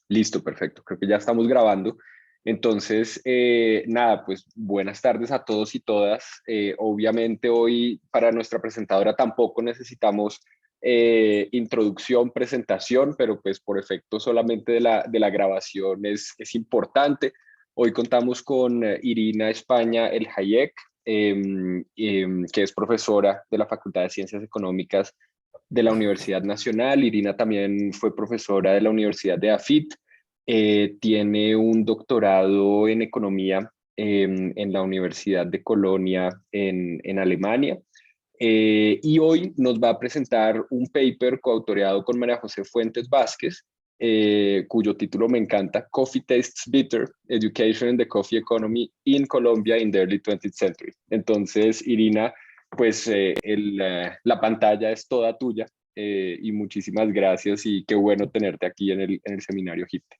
Listo, perfecto. Creo que ya estamos grabando. Entonces, nada, pues buenas tardes a todos y todas. Obviamente hoy para nuestra presentadora tampoco necesitamos introducción, presentación, pero pues por efecto solamente de la grabación es importante. Hoy contamos con Irina España El Hayek, que es profesora de la Facultad de Ciencias Económicas de la Universidad Nacional. Irina también fue profesora de la Universidad de AFIT. Tiene un doctorado en economía en la Universidad de Colonia en Alemania. Y hoy nos va a presentar un paper coautoreado con María José Fuentes Vázquez, cuyo título me encanta: Coffee Tastes Bitter, Education in the Coffee Economy in Colombia in the Early 20th Century. Entonces, Irina, pues la pantalla es toda tuya, y muchísimas gracias y qué bueno tenerte aquí en el seminario HIPTE.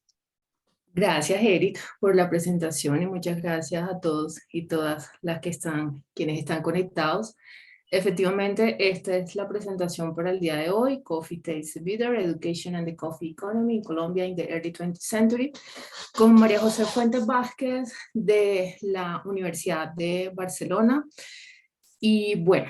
Gracias, Eric, por la presentación y muchas gracias a todos y todas quienes están conectados. Efectivamente, esta es la presentación para el día de hoy: Coffee Tastes Bitter, Education and the Coffee Economy in Colombia in the Early 20th Century, con María José Fuentes Vázquez de la Universidad de Barcelona. Y bueno,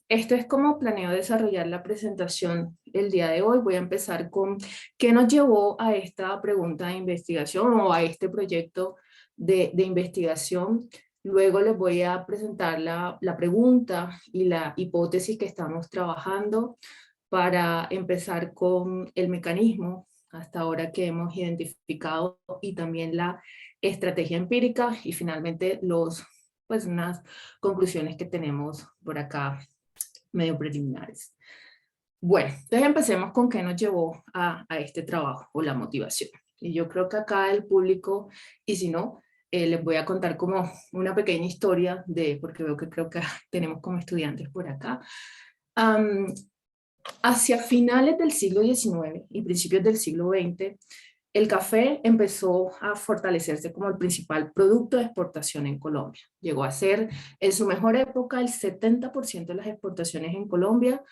esto es como planeo desarrollar la presentación el día de hoy. Voy a empezar con qué nos llevó a esta pregunta de investigación o a este proyecto de investigación. Luego les voy a presentar la pregunta y la hipótesis que estamos trabajando para empezar con el mecanismo hasta ahora que hemos identificado y también la estrategia empírica y finalmente unas conclusiones que tenemos por acá medio preliminares. Bueno, entonces empecemos con qué nos llevó a este trabajo o la motivación. Y yo creo que acá el público, y si no, les voy a contar como una pequeña historia porque veo que creo que tenemos como estudiantes por acá. Hacia finales del siglo XIX y principios del siglo XX, el café empezó a fortalecerse como el principal producto de exportación en Colombia. Llegó a ser en su mejor época el 70% de las exportaciones en Colombia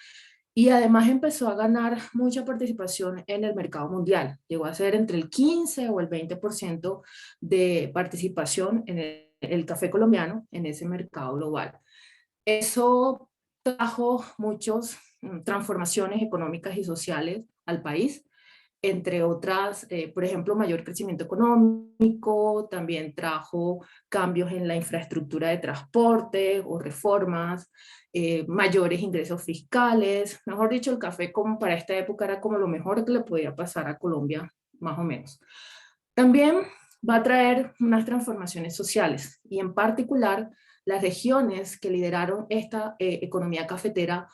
y además empezó a ganar mucha participación en el mercado mundial. Llegó a ser entre el 15 o el 20% de participación en el café colombiano en ese mercado global. Eso trajo muchas transformaciones económicas y sociales al país, entre otras, por ejemplo, mayor crecimiento económico, también trajo cambios en la infraestructura de transporte o reformas, mayores ingresos fiscales. Mejor dicho, el café como para esta época era como lo mejor que le podía pasar a Colombia, más o menos. También va a traer unas transformaciones sociales y en particular las regiones que lideraron esta economía cafetera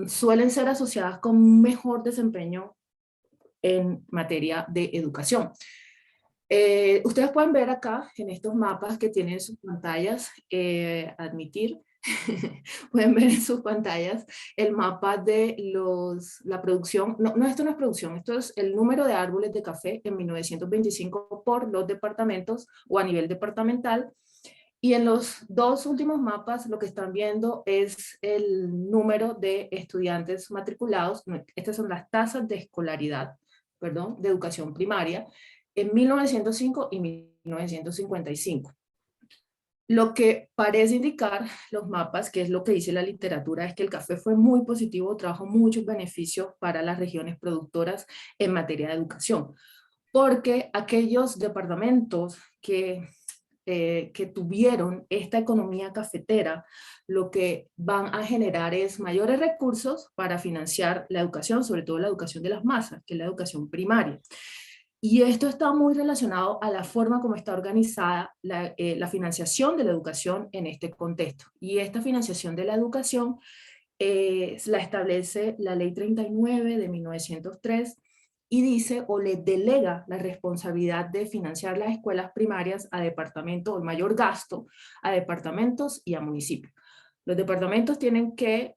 suelen ser asociadas con un mejor desempeño en materia de educación. Ustedes pueden ver acá en estos mapas que tienen sus pantallas, admitir, pueden ver en sus pantallas el mapa de la producción, no, esto no es producción, esto es el número de árboles de café en 1925 por los departamentos o a nivel departamental. Y en los dos últimos mapas lo que están viendo es el número de estudiantes matriculados. Estas son las tasas de escolaridad, perdón, de educación primaria en 1905 y 1955. Lo que parece indicar los mapas, que es lo que dice la literatura, es que el café fue muy positivo, trajo muchos beneficios para las regiones productoras en materia de educación, porque aquellos departamentos que tuvieron esta economía cafetera, lo que van a generar es mayores recursos para financiar la educación, sobre todo la educación de las masas, que es la educación primaria. Y esto está muy relacionado a la forma como está organizada la financiación de la educación en este contexto. Y esta financiación de la educación la establece la Ley 39 de 1903 y dice o le delega la responsabilidad de financiar las escuelas primarias a departamentos, o el mayor gasto a departamentos y a municipios. Los departamentos tienen que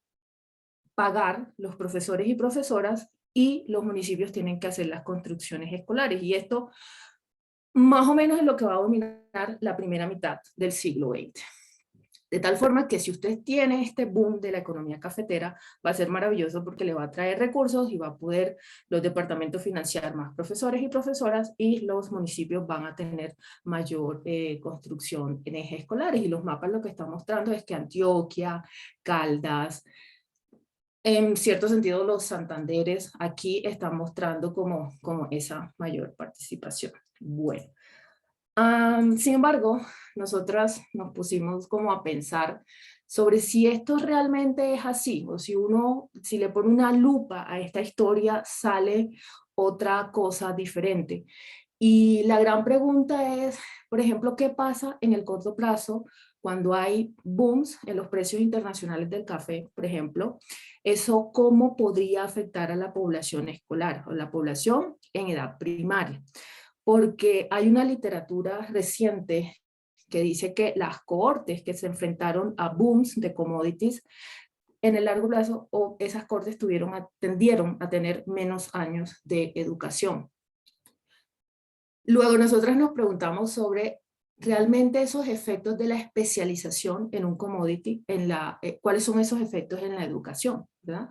pagar los profesores y profesoras y los municipios tienen que hacer las construcciones escolares. Y esto más o menos es lo que va a dominar la primera mitad del siglo XX. De tal forma que si usted tiene este boom de la economía cafetera, va a ser maravilloso porque le va a traer recursos y va a poder los departamentos financiar más profesores y profesoras y los municipios van a tener mayor construcción en ejes escolares. Y los mapas lo que están mostrando es que Antioquia, Caldas, en cierto sentido los Santanderes aquí están mostrando como esa mayor participación. Bueno. Sin embargo, nosotras nos pusimos como a pensar sobre si esto realmente es así, o si le pone una lupa a esta historia, sale otra cosa diferente. Y la gran pregunta es, por ejemplo, ¿qué pasa en el corto plazo cuando hay booms en los precios internacionales del café, por ejemplo? ¿Eso cómo podría afectar a la población escolar o la población en edad primaria? Porque hay una literatura reciente que dice que las cohortes que se enfrentaron a booms de commodities en el largo plazo, o esas cohortes tendieron a tener menos años de educación. Luego nosotras nos preguntamos sobre realmente esos efectos de la especialización en un commodity, cuáles son esos efectos en la educación, ¿verdad?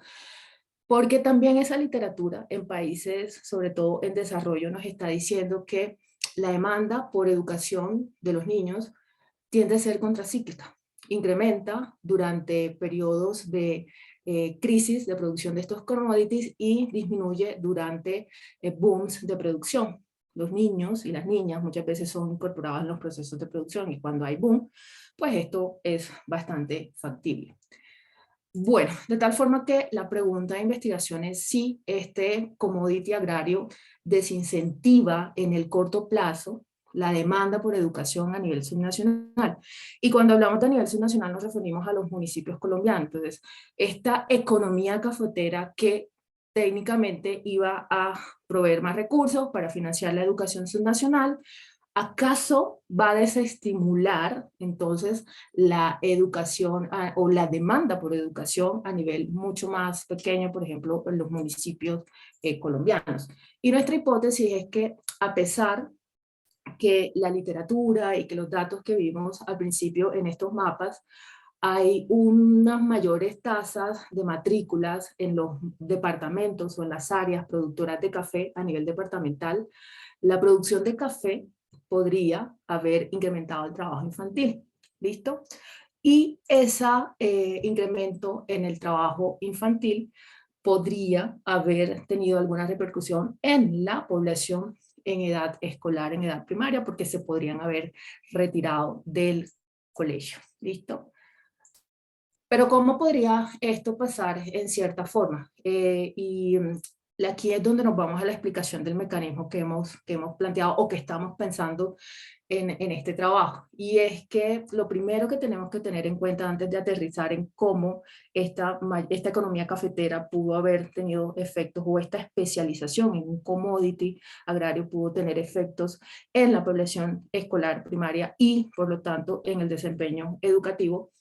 Porque también esa literatura en países, sobre todo en desarrollo, nos está diciendo que la demanda por educación de los niños tiende a ser contracíclica. Incrementa durante periodos de crisis de producción de estos commodities y disminuye durante booms de producción. Los niños y las niñas muchas veces son incorporados en los procesos de producción y cuando hay boom, pues esto es bastante factible. Bueno, de tal forma que la pregunta de investigación es si este commodity agrario desincentiva en el corto plazo la demanda por educación a nivel subnacional. Y cuando hablamos de nivel subnacional nos referimos a los municipios colombianos. Entonces, esta economía cafetera que técnicamente iba a proveer más recursos para financiar la educación subnacional, ¿acaso va a desestimular entonces la educación o la demanda por educación a nivel mucho más pequeño, por ejemplo, en los municipios colombianos? Y nuestra hipótesis es que a pesar que la literatura y que los datos que vimos al principio en estos mapas, hay unas mayores tasas de matrículas en los departamentos o en las áreas productoras de café a nivel departamental, la producción de café podría haber incrementado el trabajo infantil. ¿Listo? Y ese incremento en el trabajo infantil podría haber tenido alguna repercusión en la población en edad escolar, en edad primaria, porque se podrían haber retirado del colegio. ¿Listo? Pero ¿cómo podría esto pasar en cierta forma? Aquí es donde nos vamos a la explicación del mecanismo que hemos planteado o que estamos pensando en este trabajo. Y es que lo primero que tenemos que tener en cuenta antes de aterrizar en cómo esta economía cafetera pudo haber tenido efectos o esta especialización en un commodity agrario pudo tener efectos en la población escolar primaria y por lo tanto en el desempeño educativo.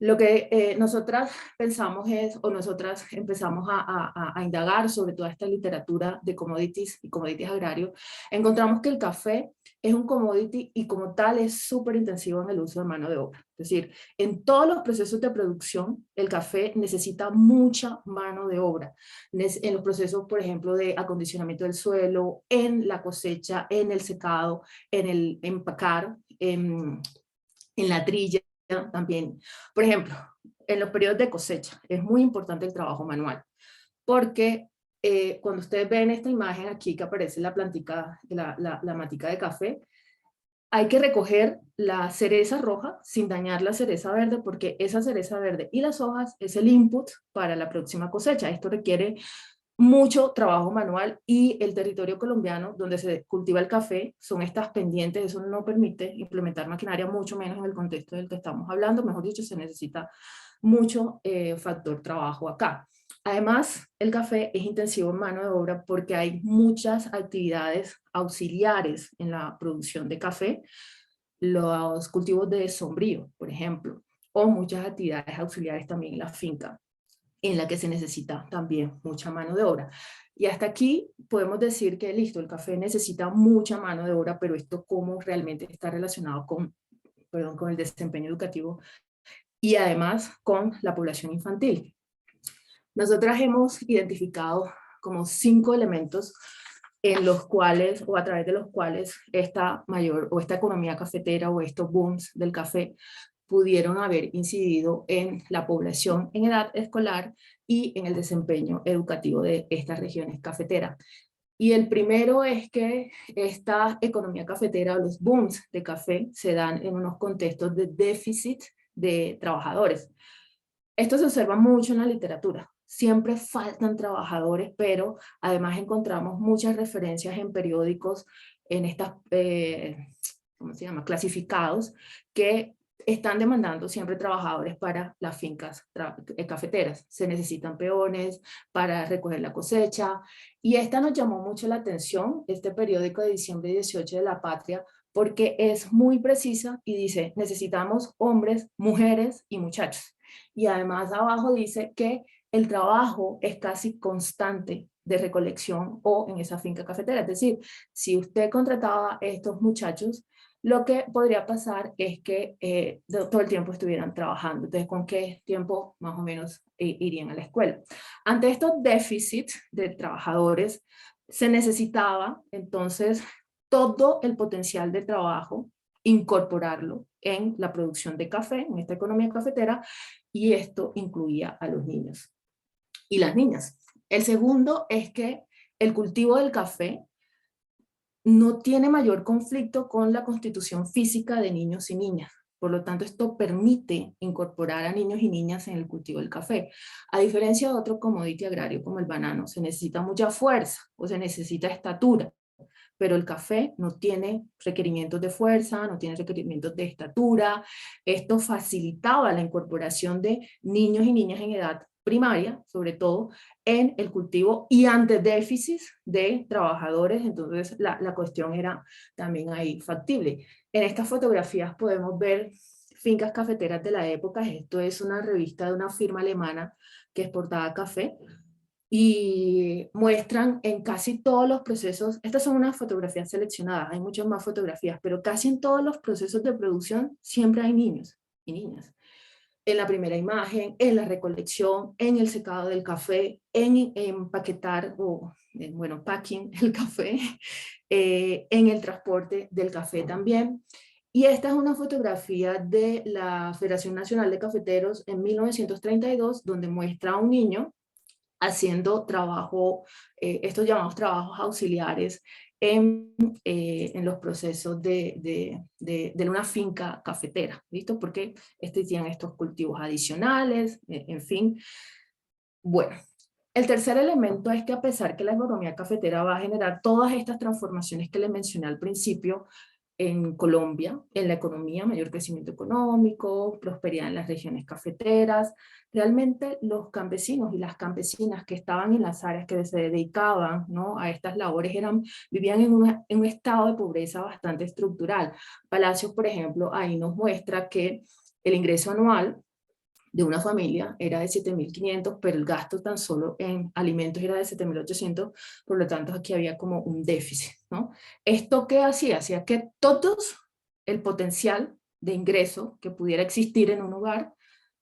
Lo que nosotras pensamos es, o nosotras empezamos a indagar sobre toda esta literatura de commodities y commodities agrarios, encontramos que el café es un commodity y como tal es súper intensivo en el uso de mano de obra. Es decir, en todos los procesos de producción, el café necesita mucha mano de obra. En los procesos, por ejemplo, de acondicionamiento del suelo, en la cosecha, en el secado, en el empacar, en la trilla también. Por ejemplo, en los periodos de cosecha es muy importante el trabajo manual, porque cuando ustedes ven esta imagen aquí que aparece la plantica, la matica de café, hay que recoger la cereza roja sin dañar la cereza verde, porque esa cereza verde y las hojas es el input para la próxima cosecha. Esto requiere mucho trabajo manual y el territorio colombiano donde se cultiva el café son estas pendientes, eso no permite implementar maquinaria, mucho menos en el contexto del que estamos hablando, mejor dicho, se necesita mucho factor trabajo acá. Además, el café es intensivo en mano de obra porque hay muchas actividades auxiliares en la producción de café, los cultivos de sombrío, por ejemplo, o muchas actividades auxiliares también en la finca, en la que se necesita también mucha mano de obra. Y hasta aquí podemos decir que listo, el café necesita mucha mano de obra, pero esto cómo realmente está relacionado con el desempeño educativo y además con la población infantil. Nosotras hemos identificado como 5 elementos en los cuales, o a través de los cuales, esta mayor, o esta economía cafetera, o estos booms del café, pudieron haber incidido en la población en edad escolar y en el desempeño educativo de estas regiones cafeteras. Y el primero es que esta economía cafetera, o los booms de café, se dan en unos contextos de déficit de trabajadores. Esto se observa mucho en la literatura. Siempre faltan trabajadores, pero además encontramos muchas referencias en periódicos, en estas, ¿cómo se llama?, clasificados, que están demandando siempre trabajadores para las fincas cafeteras. Se necesitan peones para recoger la cosecha, y esta nos llamó mucho la atención, este periódico de diciembre 18 de La Patria, porque es muy precisa y dice: necesitamos hombres, mujeres y muchachos. Y además abajo dice que el trabajo es casi constante de recolección o en esa finca cafetera. Es decir, si usted contrataba a estos muchachos, lo que podría pasar es que todo el tiempo estuvieran trabajando. Entonces, ¿con qué tiempo más o menos irían a la escuela? Ante estos déficits de trabajadores, se necesitaba entonces todo el potencial de trabajo, incorporarlo en la producción de café, en esta economía cafetera, y esto incluía a los niños y las niñas. El segundo es que el cultivo del café no tiene mayor conflicto con la constitución física de niños y niñas. Por lo tanto, esto permite incorporar a niños y niñas en el cultivo del café. A diferencia de otro commodity agrario como el banano, se necesita mucha fuerza o se necesita estatura, pero el café no tiene requerimientos de fuerza, no tiene requerimientos de estatura. Esto facilitaba la incorporación de niños y niñas en edad primaria, sobre todo, en el cultivo y ante déficits de trabajadores. Entonces la cuestión era también ahí factible. En estas fotografías podemos ver fincas cafeteras de la época. Esto es una revista de una firma alemana que exportaba café, y muestran en casi todos los procesos. Estas son unas fotografías seleccionadas, hay muchas más fotografías, pero casi en todos los procesos de producción siempre hay niños y niñas. En la primera imagen, en la recolección, en el secado del café, en empaquetar o, bueno, packing el café, en el transporte del café también. Y esta es una fotografía de la Federación Nacional de Cafeteros en 1932, donde muestra a un niño haciendo trabajo, estos llamados trabajos auxiliares en los procesos de una finca cafetera, ¿listo? Porque tienen estos cultivos adicionales, en fin. Bueno, el tercer elemento es que, a pesar que la economía cafetera va a generar todas estas transformaciones que les mencioné al principio, en Colombia, en la economía, mayor crecimiento económico, prosperidad en las regiones cafeteras, realmente los campesinos y las campesinas que estaban en las áreas que se dedicaban, ¿no?, a estas labores vivían en un estado de pobreza bastante estructural. Palacios, por ejemplo, ahí nos muestra que el ingreso anual de una familia era de 7.500, pero el gasto tan solo en alimentos era de 7.800, por lo tanto aquí había como un déficit, ¿no? ¿Esto qué hacía? Hacía que todos el potencial de ingreso que pudiera existir en un hogar,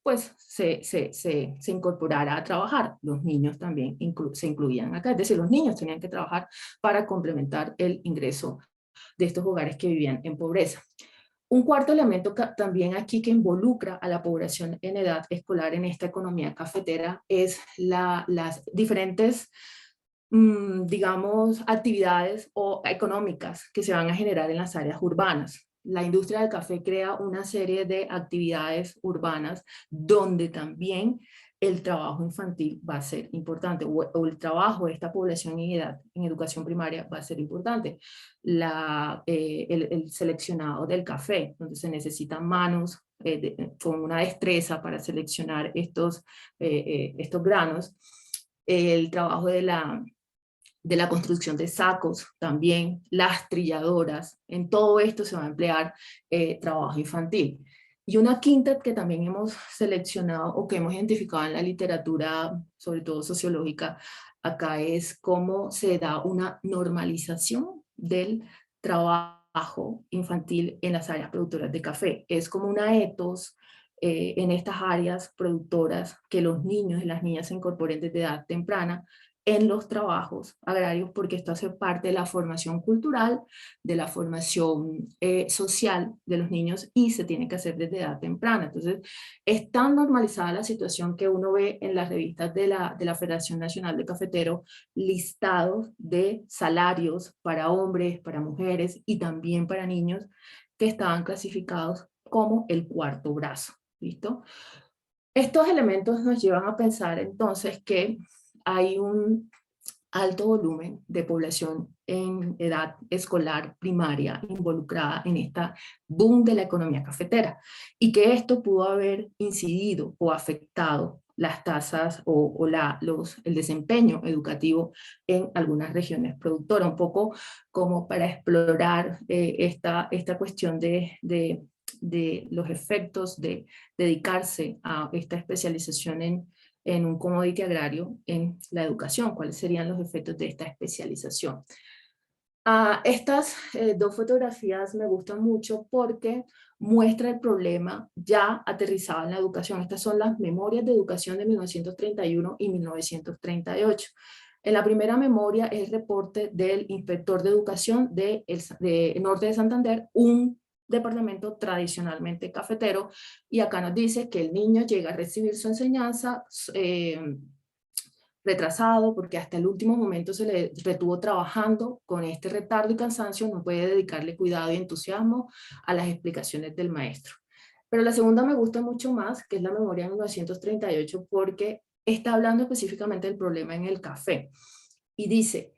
pues se incorporara a trabajar. Los niños también se incluían acá, es decir, los niños tenían que trabajar para complementar el ingreso de estos hogares que vivían en pobreza. Un cuarto elemento también aquí que involucra a la población en edad escolar en esta economía cafetera es las diferentes, digamos, actividades o económicas que se van a generar en las áreas urbanas. La industria del café crea una serie de actividades urbanas donde también el trabajo infantil va a ser importante, o el trabajo de esta población en edad en educación primaria va a ser importante. El seleccionado del café, donde se necesitan manos con una destreza para seleccionar estos granos. El trabajo de la construcción de sacos, también las trilladoras, en todo esto se va a emplear trabajo infantil. Y una quinta que también hemos seleccionado o que hemos identificado en la literatura, sobre todo sociológica, acá es cómo se da una normalización del trabajo infantil en las áreas productoras de café. Es como una etos en estas áreas productoras, que los niños y las niñas se incorporen desde edad temprana en los trabajos agrarios, porque esto hace parte de la formación cultural, de la formación social de los niños, y se tiene que hacer desde edad temprana. Entonces, es tan normalizada la situación que uno ve en las revistas de la Federación Nacional de Cafeteros listados de salarios para hombres, para mujeres y también para niños, que estaban clasificados como el cuarto brazo. ¿Listo? Estos elementos nos llevan a pensar entonces que hay un alto volumen de población en edad escolar primaria involucrada en esta boom de la economía cafetera, y que esto pudo haber incidido o afectado las tasas el desempeño educativo en algunas regiones productoras, un poco como para explorar esta cuestión de los efectos de dedicarse a esta especialización en un commodity agrario en la educación. ¿Cuáles serían los efectos de esta especialización? Estas dos fotografías me gustan mucho porque muestra el problema ya aterrizado en la educación. Estas son las memorias de educación de 1931 y 1938. En la primera memoria es el reporte del inspector de educación de Norte de Santander, un departamento tradicionalmente cafetero, y acá nos dice que el niño llega a recibir su enseñanza retrasado, porque hasta el último momento se le retuvo trabajando con este retardo y cansancio, no puede dedicarle cuidado y entusiasmo a las explicaciones del maestro. Pero la segunda me gusta mucho más, que es la memoria de 1938, porque está hablando específicamente del problema en el café. Y dice,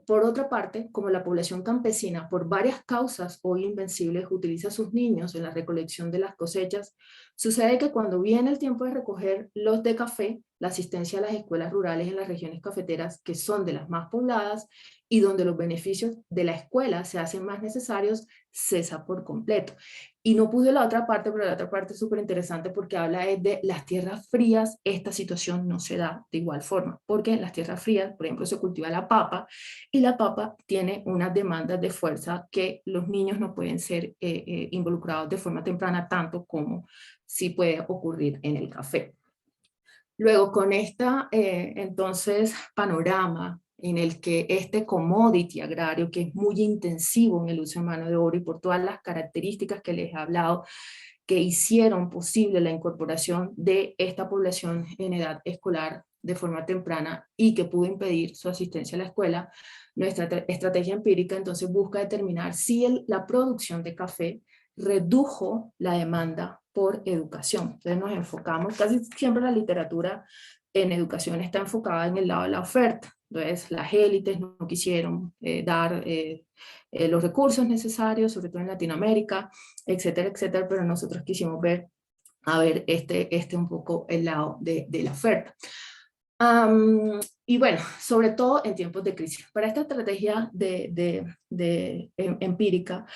por otra parte, como la población campesina, por varias causas hoy invencibles, utiliza a sus niños en la recolección de las cosechas, sucede que cuando viene el tiempo de recoger los de café, la asistencia a las escuelas rurales en las regiones cafeteras, que son de las más pobladas y donde los beneficios de la escuela se hacen más necesarios, cesa por completo. Y no puse la otra parte, pero la otra parte es súper interesante porque habla de las tierras frías. Esta situación no se da de igual forma, porque en las tierras frías, por ejemplo, se cultiva la papa, y la papa tiene unas demandas de fuerza que los niños no pueden ser involucrados de forma temprana, tanto como sí puede ocurrir en el café. Luego, con esta, entonces, panorama en el que este commodity agrario, que es muy intensivo en el uso de mano de obra y por todas las características que les he hablado, que hicieron posible la incorporación de esta población en edad escolar de forma temprana y que pudo impedir su asistencia a la escuela, nuestra estrategia empírica entonces busca determinar si la producción de café redujo la demanda por educación. Entonces nos enfocamos, casi siempre la literatura en educación está enfocada en el lado de la oferta. Entonces las élites no quisieron dar los recursos necesarios, sobre todo en Latinoamérica, etcétera, etcétera, pero nosotros quisimos ver, a ver, un poco el lado de la oferta. Y bueno, sobre todo en tiempos de crisis. Para esta estrategia empírica,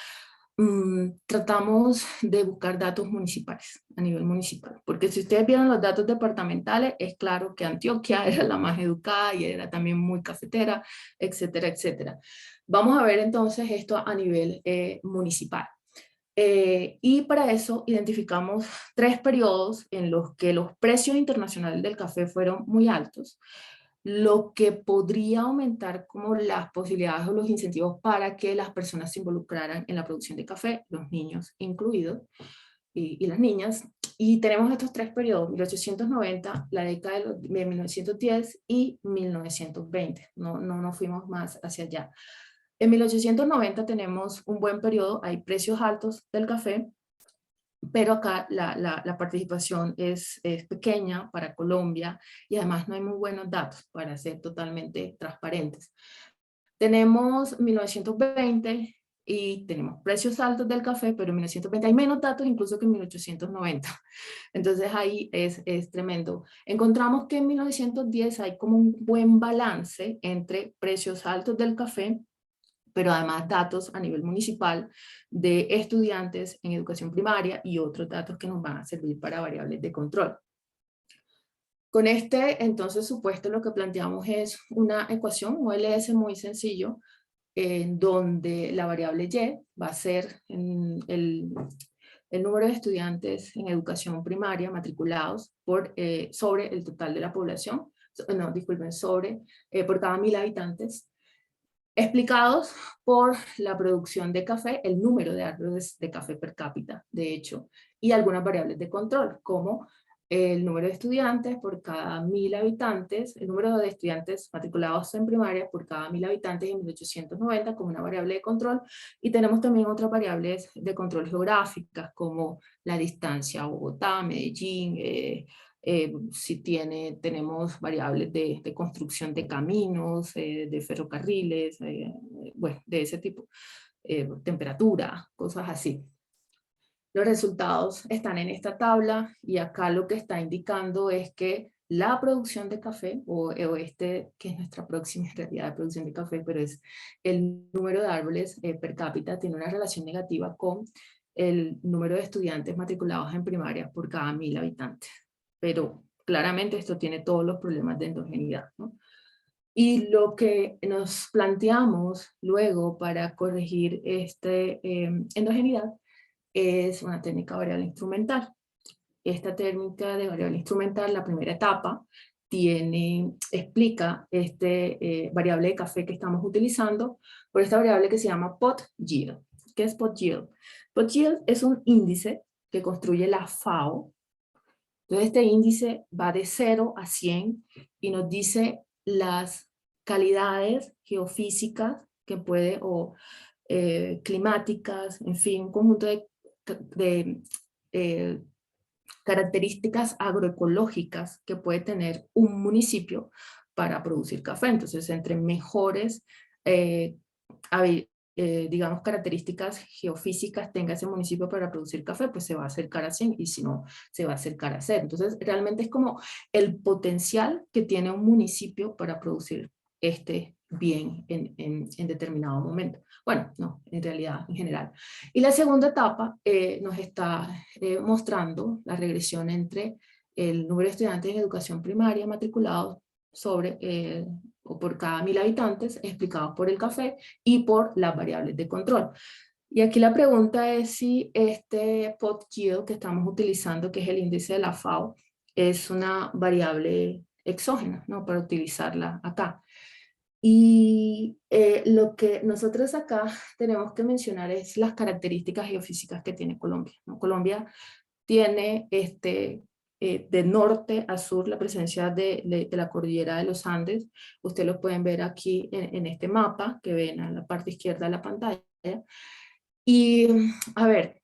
tratamos de buscar datos municipales, a nivel municipal, porque si ustedes vieron los datos departamentales, es claro que Antioquia era la más educada y era también muy cafetera, etcétera, etcétera. Vamos a ver entonces esto a nivel municipal. Y para eso identificamos 3 periodos en los que los precios internacionales del café fueron muy altos, lo que podría aumentar como las posibilidades o los incentivos para que las personas se involucraran en la producción de café, los niños incluidos, y las niñas. Y tenemos estos 3 periodos: 1890, la década de 1910 y 1920. No fuimos más hacia allá. En 1890 tenemos un buen periodo, hay precios altos del café, pero acá la participación es pequeña para Colombia, y además no hay muy buenos datos para ser totalmente transparentes. Tenemos 1920 y tenemos precios altos del café, pero en 1920 hay menos datos incluso que en 1890. Entonces ahí es tremendo. Encontramos que en 1910 hay como un buen balance entre precios altos del café, pero además datos a nivel municipal de estudiantes en educación primaria y otros datos que nos van a servir para variables de control. Con este, entonces, supuesto, lo que planteamos es una ecuación, un OLS muy sencillo, en donde la variable y va a ser el número de estudiantes en educación primaria matriculados sobre el total de la población, no, disculpen, por cada 1000 habitantes, explicados por la producción de café, el número de árboles de café per cápita, de hecho, y algunas variables de control, como el número de estudiantes por cada 1000 habitantes, el número de estudiantes matriculados en primaria por cada 1000 habitantes en 1890 como una variable de control, y tenemos también otras variables de control geográficas como la distancia a Bogotá, Medellín, si tenemos variables de construcción de caminos, de ferrocarriles, bueno, de ese tipo, temperatura, cosas así. Los resultados están en esta tabla y acá lo que está indicando es que la producción de café, que es nuestra próxima realidad de producción de café, pero es el número de árboles per cápita, tiene una relación negativa con el número de estudiantes matriculados en primaria por cada 1000 habitantes. Pero claramente esto tiene todos los problemas de endogeneidad, ¿no? Y lo que nos planteamos luego para corregir esta endogeneidad es una técnica variable instrumental. Esta técnica de variable instrumental, la primera etapa, explica variable de café que estamos utilizando por esta variable que se llama pot yield. ¿Qué es pot yield? Pot yield es un índice que construye la FAO. Entonces este índice va de 0 a 100 y nos dice las calidades geofísicas que puede, o climáticas, en fin, un conjunto de características agroecológicas que puede tener un municipio para producir café. Entonces, entre mejores digamos, características geofísicas tenga ese municipio para producir café, pues se va a acercar a 100 y si no, se va a acercar a 0. Entonces, realmente es como el potencial que tiene un municipio para producir este bien en determinado momento. Bueno, no, en realidad, en general. Y la segunda etapa nos está mostrando la regresión entre el número de estudiantes en educación primaria matriculados o por cada 1000 habitantes, explicados por el café y por las variables de control. Y aquí la pregunta es si este pot yield que estamos utilizando, que es el índice de la FAO, es una variable exógena, ¿no? Para utilizarla acá. Y lo que nosotros acá tenemos que mencionar es las características geofísicas que tiene Colombia, ¿no? Colombia tiene de norte a sur la presencia de la cordillera de los Andes. Ustedes lo pueden ver aquí en este mapa que ven a la parte izquierda de la pantalla. Y a ver,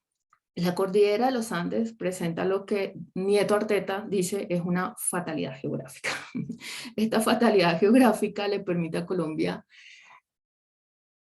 la cordillera de los Andes presenta lo que Nieto Arteta dice es una fatalidad geográfica. Esta fatalidad geográfica le permite a Colombia,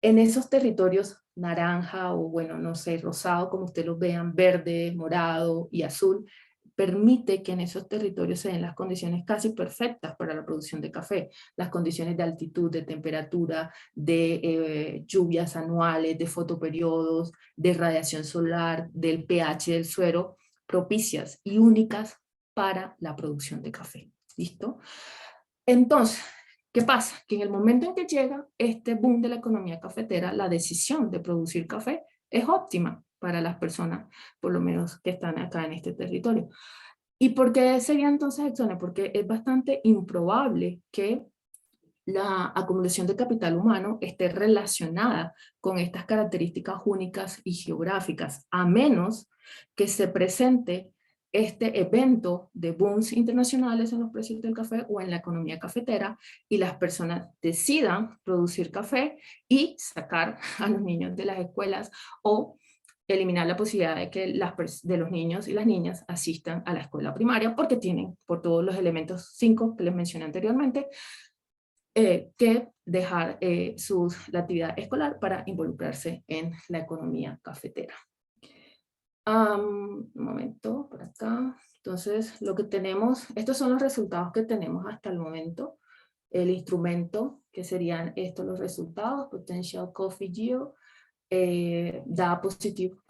en esos territorios naranja o bueno, no sé, rosado, como ustedes los vean, verde, morado y azul, permite que en esos territorios se den las condiciones casi perfectas para la producción de café, las condiciones de altitud, de temperatura, de lluvias anuales, de fotoperiodos, de radiación solar, del pH del suelo, propicias y únicas para la producción de café. ¿Listo? Entonces, ¿qué pasa? Que en el momento en que llega este boom de la economía cafetera, la decisión de producir café es óptima para las personas, por lo menos que están acá en este territorio. ¿Y por qué sería entonces exógeno? Porque es bastante improbable que la acumulación de capital humano esté relacionada con estas características únicas y geográficas, a menos que se presente este evento de booms internacionales en los precios del café o en la economía cafetera y las personas decidan producir café y sacar a los niños de las escuelas o eliminar la posibilidad de que de los niños y las niñas asistan a la escuela primaria porque tienen, por todos los elementos 5 que les mencioné anteriormente, que dejar la actividad escolar para involucrarse en la economía cafetera. Un momento, por acá. Entonces, lo que tenemos, estos son los resultados que tenemos hasta el momento. El instrumento, que serían estos los resultados, Potential Coffee Yield, da positivo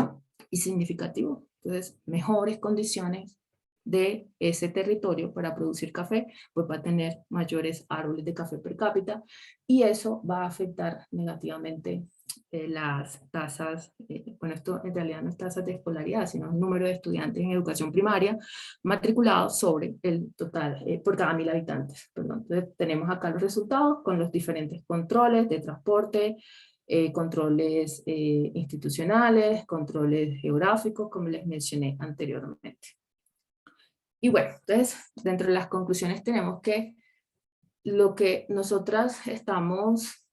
y significativo. Entonces, mejores condiciones de ese territorio para producir café, pues va a tener mayores árboles de café per cápita y eso va a afectar negativamente las tasas, bueno, esto en realidad no es tasas de escolaridad, sino el número de estudiantes en educación primaria matriculados sobre el total por cada 1000 habitantes. Perdón. Entonces tenemos acá los resultados con los diferentes controles de transporte, controles institucionales, controles geográficos, como les mencioné anteriormente. Y bueno, entonces dentro de las conclusiones tenemos que lo que nosotras estamos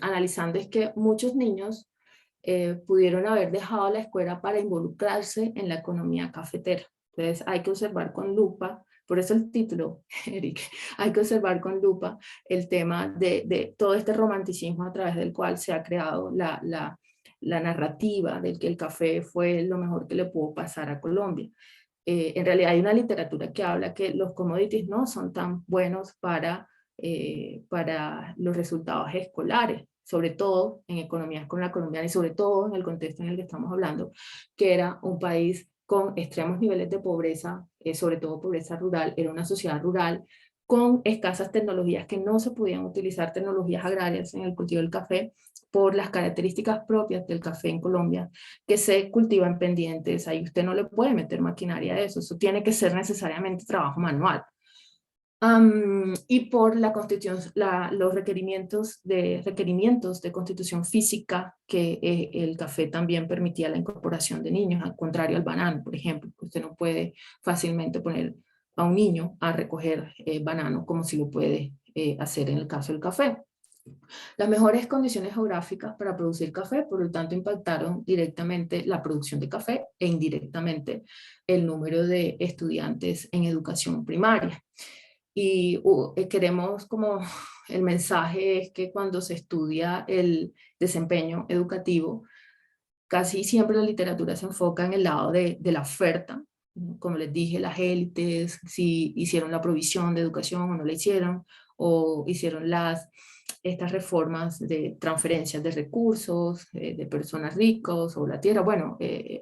analizando es que muchos niños pudieron haber dejado la escuela para involucrarse en la economía cafetera. Entonces hay que observar con lupa, por eso el título, Eric, hay que observar con lupa el tema de todo este romanticismo a través del cual se ha creado la narrativa de que el café fue lo mejor que le pudo pasar a Colombia. En realidad hay una literatura que habla que los commodities no son tan buenos para los resultados escolares, sobre todo en economías como la colombiana y sobre todo en el contexto en el que estamos hablando, que era un país con extremos niveles de pobreza, sobre todo pobreza rural, era una sociedad rural con escasas tecnologías que no se podían utilizar tecnologías agrarias en el cultivo del café por las características propias del café en Colombia, que se cultiva en pendientes, ahí usted no le puede meter maquinaria a eso tiene que ser necesariamente trabajo manual. Y por la constitución, los requerimientos de constitución física que el café también permitía la incorporación de niños, al contrario al banano, por ejemplo. Usted no puede fácilmente poner a un niño a recoger banano como si lo puede hacer en el caso del café. Las mejores condiciones geográficas para producir café, por lo tanto, impactaron directamente la producción de café e indirectamente el número de estudiantes en educación primaria. Y queremos como el mensaje es que cuando se estudia el desempeño educativo, casi siempre la literatura se enfoca en el lado de la oferta, ¿no? Como les dije, las élites, si hicieron la provisión de educación o no la hicieron, o hicieron estas reformas de transferencias de recursos, de personas ricos o la tierra. Bueno,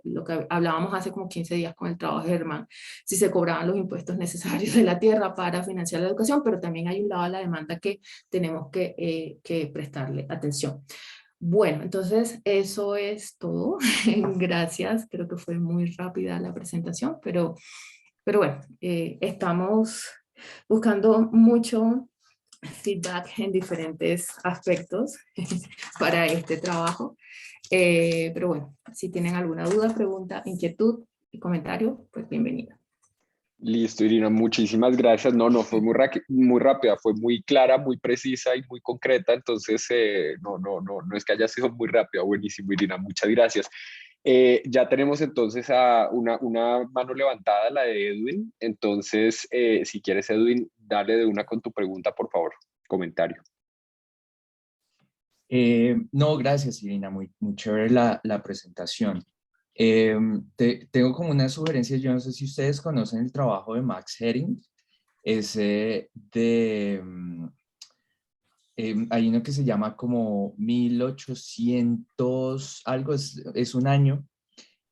lo que hablábamos hace como 15 días con el trabajo de Germán, si se cobraban los impuestos necesarios de la tierra para financiar la educación, pero también hay un lado de la demanda que tenemos que prestarle atención. Bueno, entonces eso es todo. Gracias, creo que fue muy rápida la presentación, pero bueno, estamos buscando mucho feedback en diferentes aspectos para este trabajo. Pero bueno, si tienen alguna duda, pregunta, inquietud y comentario, pues bienvenido. Listo, Irina, muchísimas gracias. No, no, fue muy rápida, fue muy clara, muy precisa y muy concreta. Entonces, no es que haya sido muy rápida. Buenísimo, Irina, muchas gracias. Ya tenemos entonces a una mano levantada, la de Edwin. Entonces, si quieres, Edwin, dale de una con tu pregunta, por favor. Comentario. No, gracias, Irina, muy chévere la presentación. Tengo como una sugerencia, yo no sé si ustedes conocen el trabajo de Max Hering, ese hay uno que se llama como 1800, algo es un año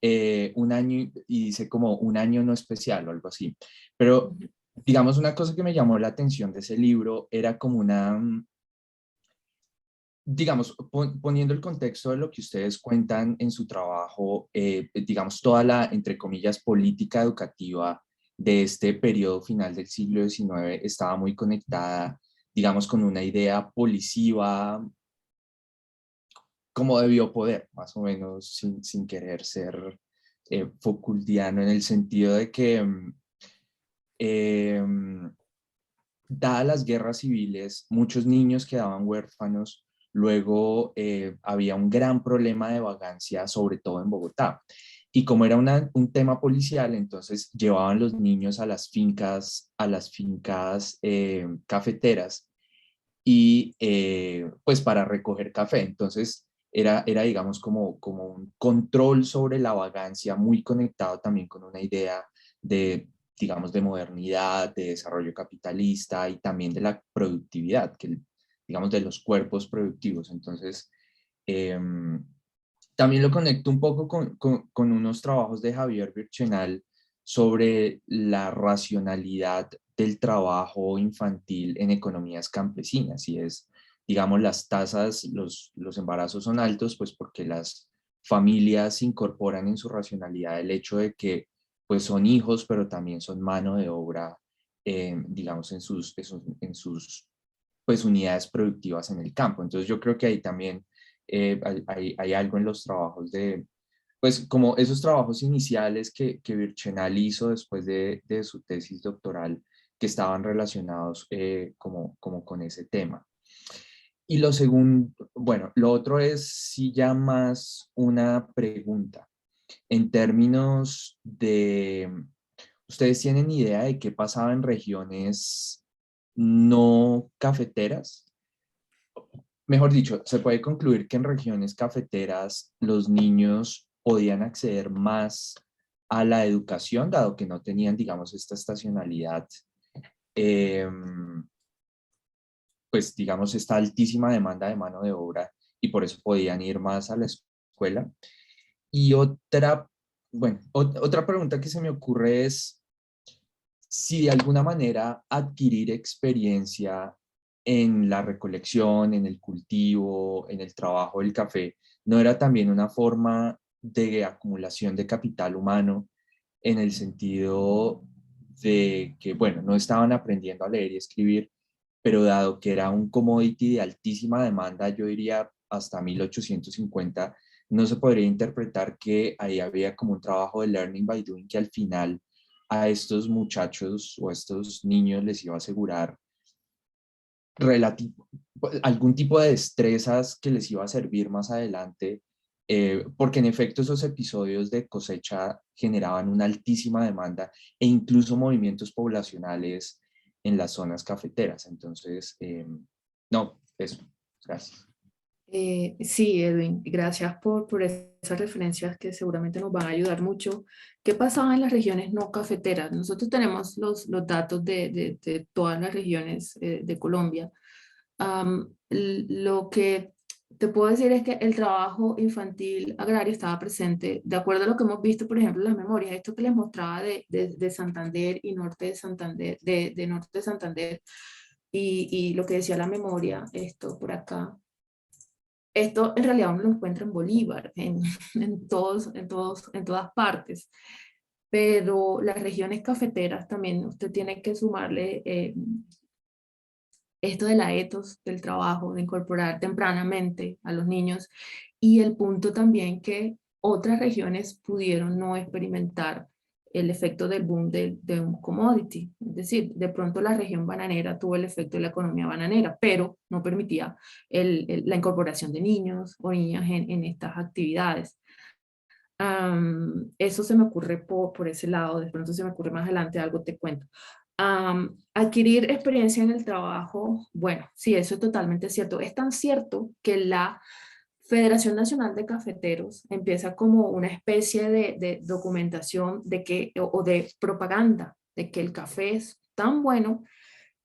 y dice como un año no especial o algo así. Pero digamos una cosa que me llamó la atención de ese libro era como digamos, poniendo el contexto de lo que ustedes cuentan en su trabajo, digamos, toda la, entre comillas, política educativa de este periodo final del siglo XIX estaba muy conectada, digamos, con una idea policiva como de biopoder, más o menos, sin querer ser Foucaultiano, en el sentido de que, dadas las guerras civiles, muchos niños quedaban huérfanos. Luego había un gran problema de vagancia, sobre todo en Bogotá. Y como era un tema policial, entonces llevaban los niños a las fincas cafeteras y pues para recoger café. Entonces era digamos, como un control sobre la vagancia muy conectado también con una idea de, digamos, de modernidad, de desarrollo capitalista y también de la productividad, digamos, de los cuerpos productivos. Entonces, también lo conecto un poco con unos trabajos de Javier Birchenal sobre la racionalidad del trabajo infantil en economías campesinas, y es digamos, las tasas, los embarazos son altos, pues porque las familias incorporan en su racionalidad el hecho de que pues son hijos, pero también son mano de obra, digamos, en sus pues, unidades productivas en el campo. Entonces yo creo que ahí también hay algo en los trabajos pues como esos trabajos iniciales que Birchenal hizo después de su tesis doctoral, que estaban relacionados como con ese tema. Y lo segundo, bueno, lo otro es sí ya más una pregunta. En términos de, ¿ustedes tienen idea de qué pasaba en regiones no cafeteras? Mejor dicho, se puede concluir que en regiones cafeteras los niños podían acceder más a la educación, dado que no tenían, digamos, esta estacionalidad, pues, digamos, esta altísima demanda de mano de obra y por eso podían ir más a la escuela. Y otra, bueno, otra pregunta que se me ocurre es si de alguna manera adquirir experiencia en la recolección, en el cultivo, en el trabajo del café, no era también una forma de acumulación de capital humano en el sentido de que, bueno, no estaban aprendiendo a leer y escribir, pero dado que era un commodity de altísima demanda, yo diría hasta 1850, no se podría interpretar que ahí había como un trabajo de learning by doing que al final a estos muchachos o a estos niños les iba a asegurar algún tipo de destrezas que les iba a servir más adelante, porque en efecto esos episodios de cosecha generaban una altísima demanda e incluso movimientos poblacionales en las zonas cafeteras. Entonces, no, eso, gracias. Sí, Edwin, gracias por esas referencias que seguramente nos van a ayudar mucho. ¿Qué pasaba en las regiones no cafeteras? Nosotros tenemos los datos de todas las regiones de Colombia. Lo que te puedo decir es que el trabajo infantil agrario estaba presente, de acuerdo a lo que hemos visto, por ejemplo, en las memorias, esto que les mostraba de Santander y norte de Santander, de norte de Santander, y lo que decía la memoria, esto por acá. Esto en realidad uno lo encuentra en Bolívar, en todas partes, pero las regiones cafeteras también usted tiene que sumarle esto de la etos del trabajo, de incorporar tempranamente a los niños y el punto también que otras regiones pudieron no experimentar el efecto del boom de un commodity. Es decir, de pronto la región bananera tuvo el efecto de la economía bananera, pero no permitía la incorporación de niños o niñas en estas actividades. Eso se me ocurre por ese lado, de pronto se me ocurre más adelante algo, te cuento. Adquirir experiencia en el trabajo, bueno, sí, eso es totalmente cierto. Es tan cierto que la Federación Nacional de Cafeteros empieza como una especie de documentación de que, o de propaganda de que el café es tan bueno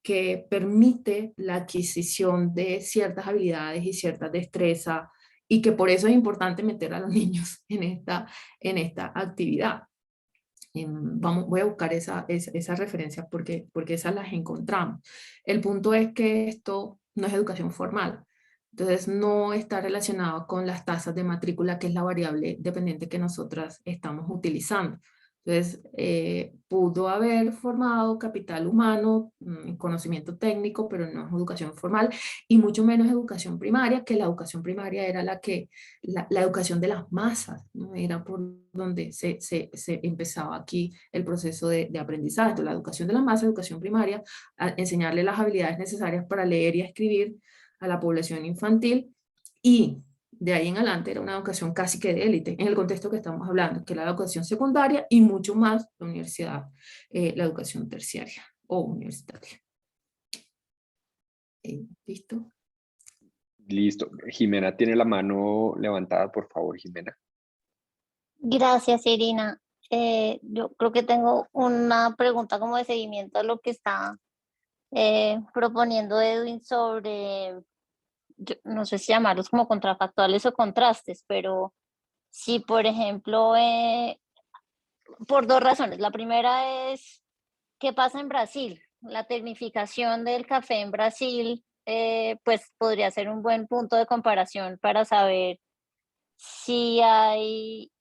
que permite la adquisición de ciertas habilidades y cierta destreza y que por eso es importante meter a los niños en esta actividad. Voy a buscar esa referencia porque esas las encontramos. El punto es que esto no es educación formal. Entonces no está relacionado con las tasas de matrícula, que es la variable dependiente que nosotras estamos utilizando. Entonces, pudo haber formado capital humano, conocimiento técnico, pero no es educación formal, y mucho menos educación primaria, que la educación primaria era la educación de las masas, ¿no? Era por donde se empezaba aquí el proceso de aprendizaje. Entonces, la educación de las masas, educación primaria, enseñarle las habilidades necesarias para leer y escribir a la población infantil, y de ahí en adelante era una educación casi que de élite, en el contexto que estamos hablando, que la educación secundaria y mucho más la universidad, la educación terciaria o universitaria. ¿Listo? Listo. Jimena tiene la mano levantada, por favor, Jimena. Gracias, Irina. Yo creo que tengo una pregunta como de seguimiento a lo que está proponiendo Edwin sobre, no sé si llamarlos como contrafactuales o contrastes, pero si, por ejemplo, por dos razones. La primera es, ¿qué pasa en Brasil? La tecnificación del café en Brasil pues podría ser un buen punto de comparación para saber si hay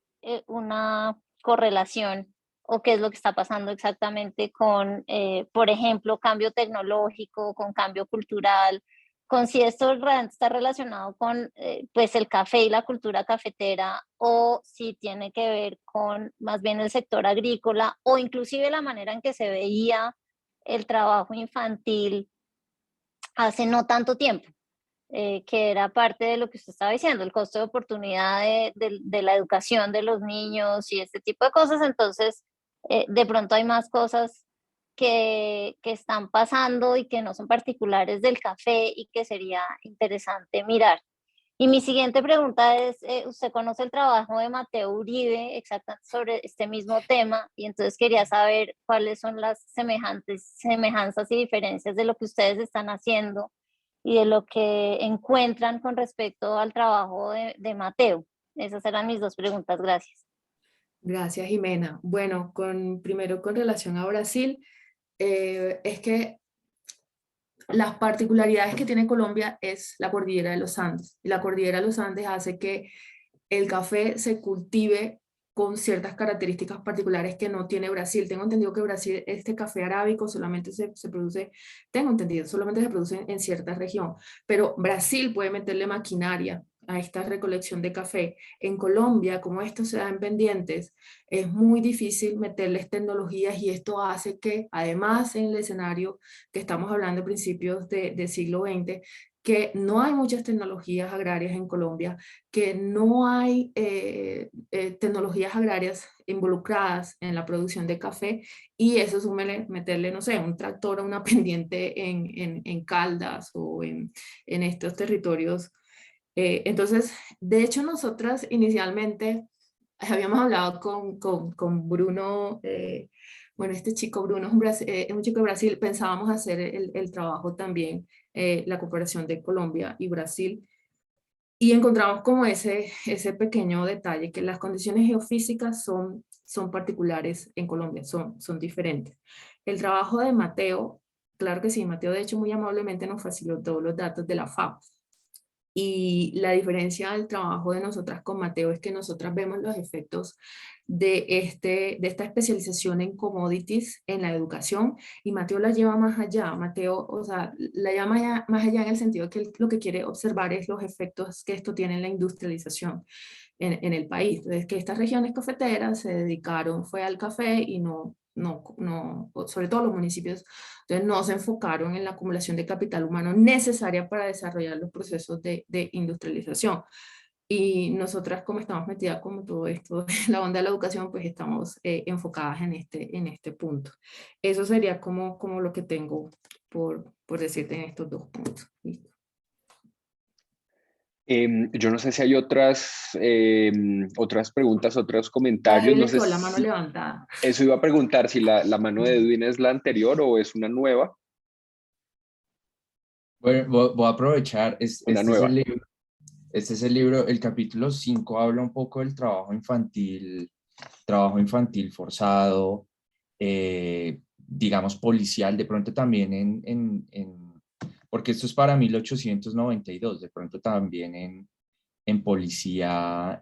una correlación o qué es lo que está pasando exactamente con, por ejemplo, cambio tecnológico, con cambio cultural, con si esto realmente está relacionado con pues el café y la cultura cafetera, o si tiene que ver con más bien el sector agrícola, o inclusive la manera en que se veía el trabajo infantil hace no tanto tiempo, que era parte de lo que usted estaba diciendo, el costo de oportunidad de la educación de los niños y este tipo de cosas. Entonces, de pronto hay más cosas que están pasando y que no son particulares del café y que sería interesante mirar. Y mi siguiente pregunta es, ¿usted conoce el trabajo de Mateo Uribe exactamente sobre este mismo tema? Y entonces quería saber cuáles son las semejanzas y diferencias de lo que ustedes están haciendo y de lo que encuentran con respecto al trabajo de Mateo. Esas eran mis dos preguntas, gracias. Gracias, Jimena. Bueno, primero con relación a Brasil, es que las particularidades que tiene Colombia es la cordillera de los Andes. Y la cordillera de los Andes hace que el café se cultive con ciertas características particulares que no tiene Brasil. Tengo entendido que Brasil, este café arábico solamente se produce, tengo entendido, solamente se produce en cierta región, pero Brasil puede meterle maquinaria a esta recolección de café. En Colombia, como esto se da en pendientes, es muy difícil meterles tecnologías y esto hace que, además, en el escenario que estamos hablando de principios del siglo XX, que no hay muchas tecnologías agrarias en Colombia, que no hay tecnologías agrarias involucradas en la producción de café, y eso súmele meterle, no sé, un tractor a una pendiente en Caldas o en estos territorios. Entonces, de hecho, nosotras inicialmente habíamos hablado con Bruno, bueno, este chico Bruno es un chico de Brasil, pensábamos hacer el trabajo también, la cooperación de Colombia y Brasil, y encontramos como ese pequeño detalle, que las condiciones geofísicas son particulares en Colombia, son diferentes. El trabajo de Mateo, claro que sí, Mateo de hecho muy amablemente nos facilitó los datos de la FAO. Y la diferencia del trabajo de nosotras con Mateo es que nosotras vemos los efectos de esta especialización en commodities en la educación, y Mateo la lleva más allá. Mateo, o sea, la lleva más allá en el sentido de que él lo que quiere observar es los efectos que esto tiene en la industrialización en el país. Entonces, que estas regiones cafeteras se dedicaron, fue al café y no, sobre todo los municipios, entonces no se enfocaron en la acumulación de capital humano necesaria para desarrollar los procesos de industrialización. Y nosotras, como estamos metidas como todo esto, la onda de la educación, pues estamos enfocadas en este punto. Eso sería como lo que tengo por decirte en estos dos puntos. ¿Listo? Yo no sé si hay otras preguntas, otros Ya comentarios. No le sé quedó la mano si levantada. eso iba a preguntar, si la mano de Edwin es la anterior o es una nueva. Bueno, voy a aprovechar, Una este es el nueva. libro. Este es el libro, el capítulo 5 habla un poco del trabajo infantil forzado, digamos policial, de pronto también porque esto es para 1892, de pronto también en policía,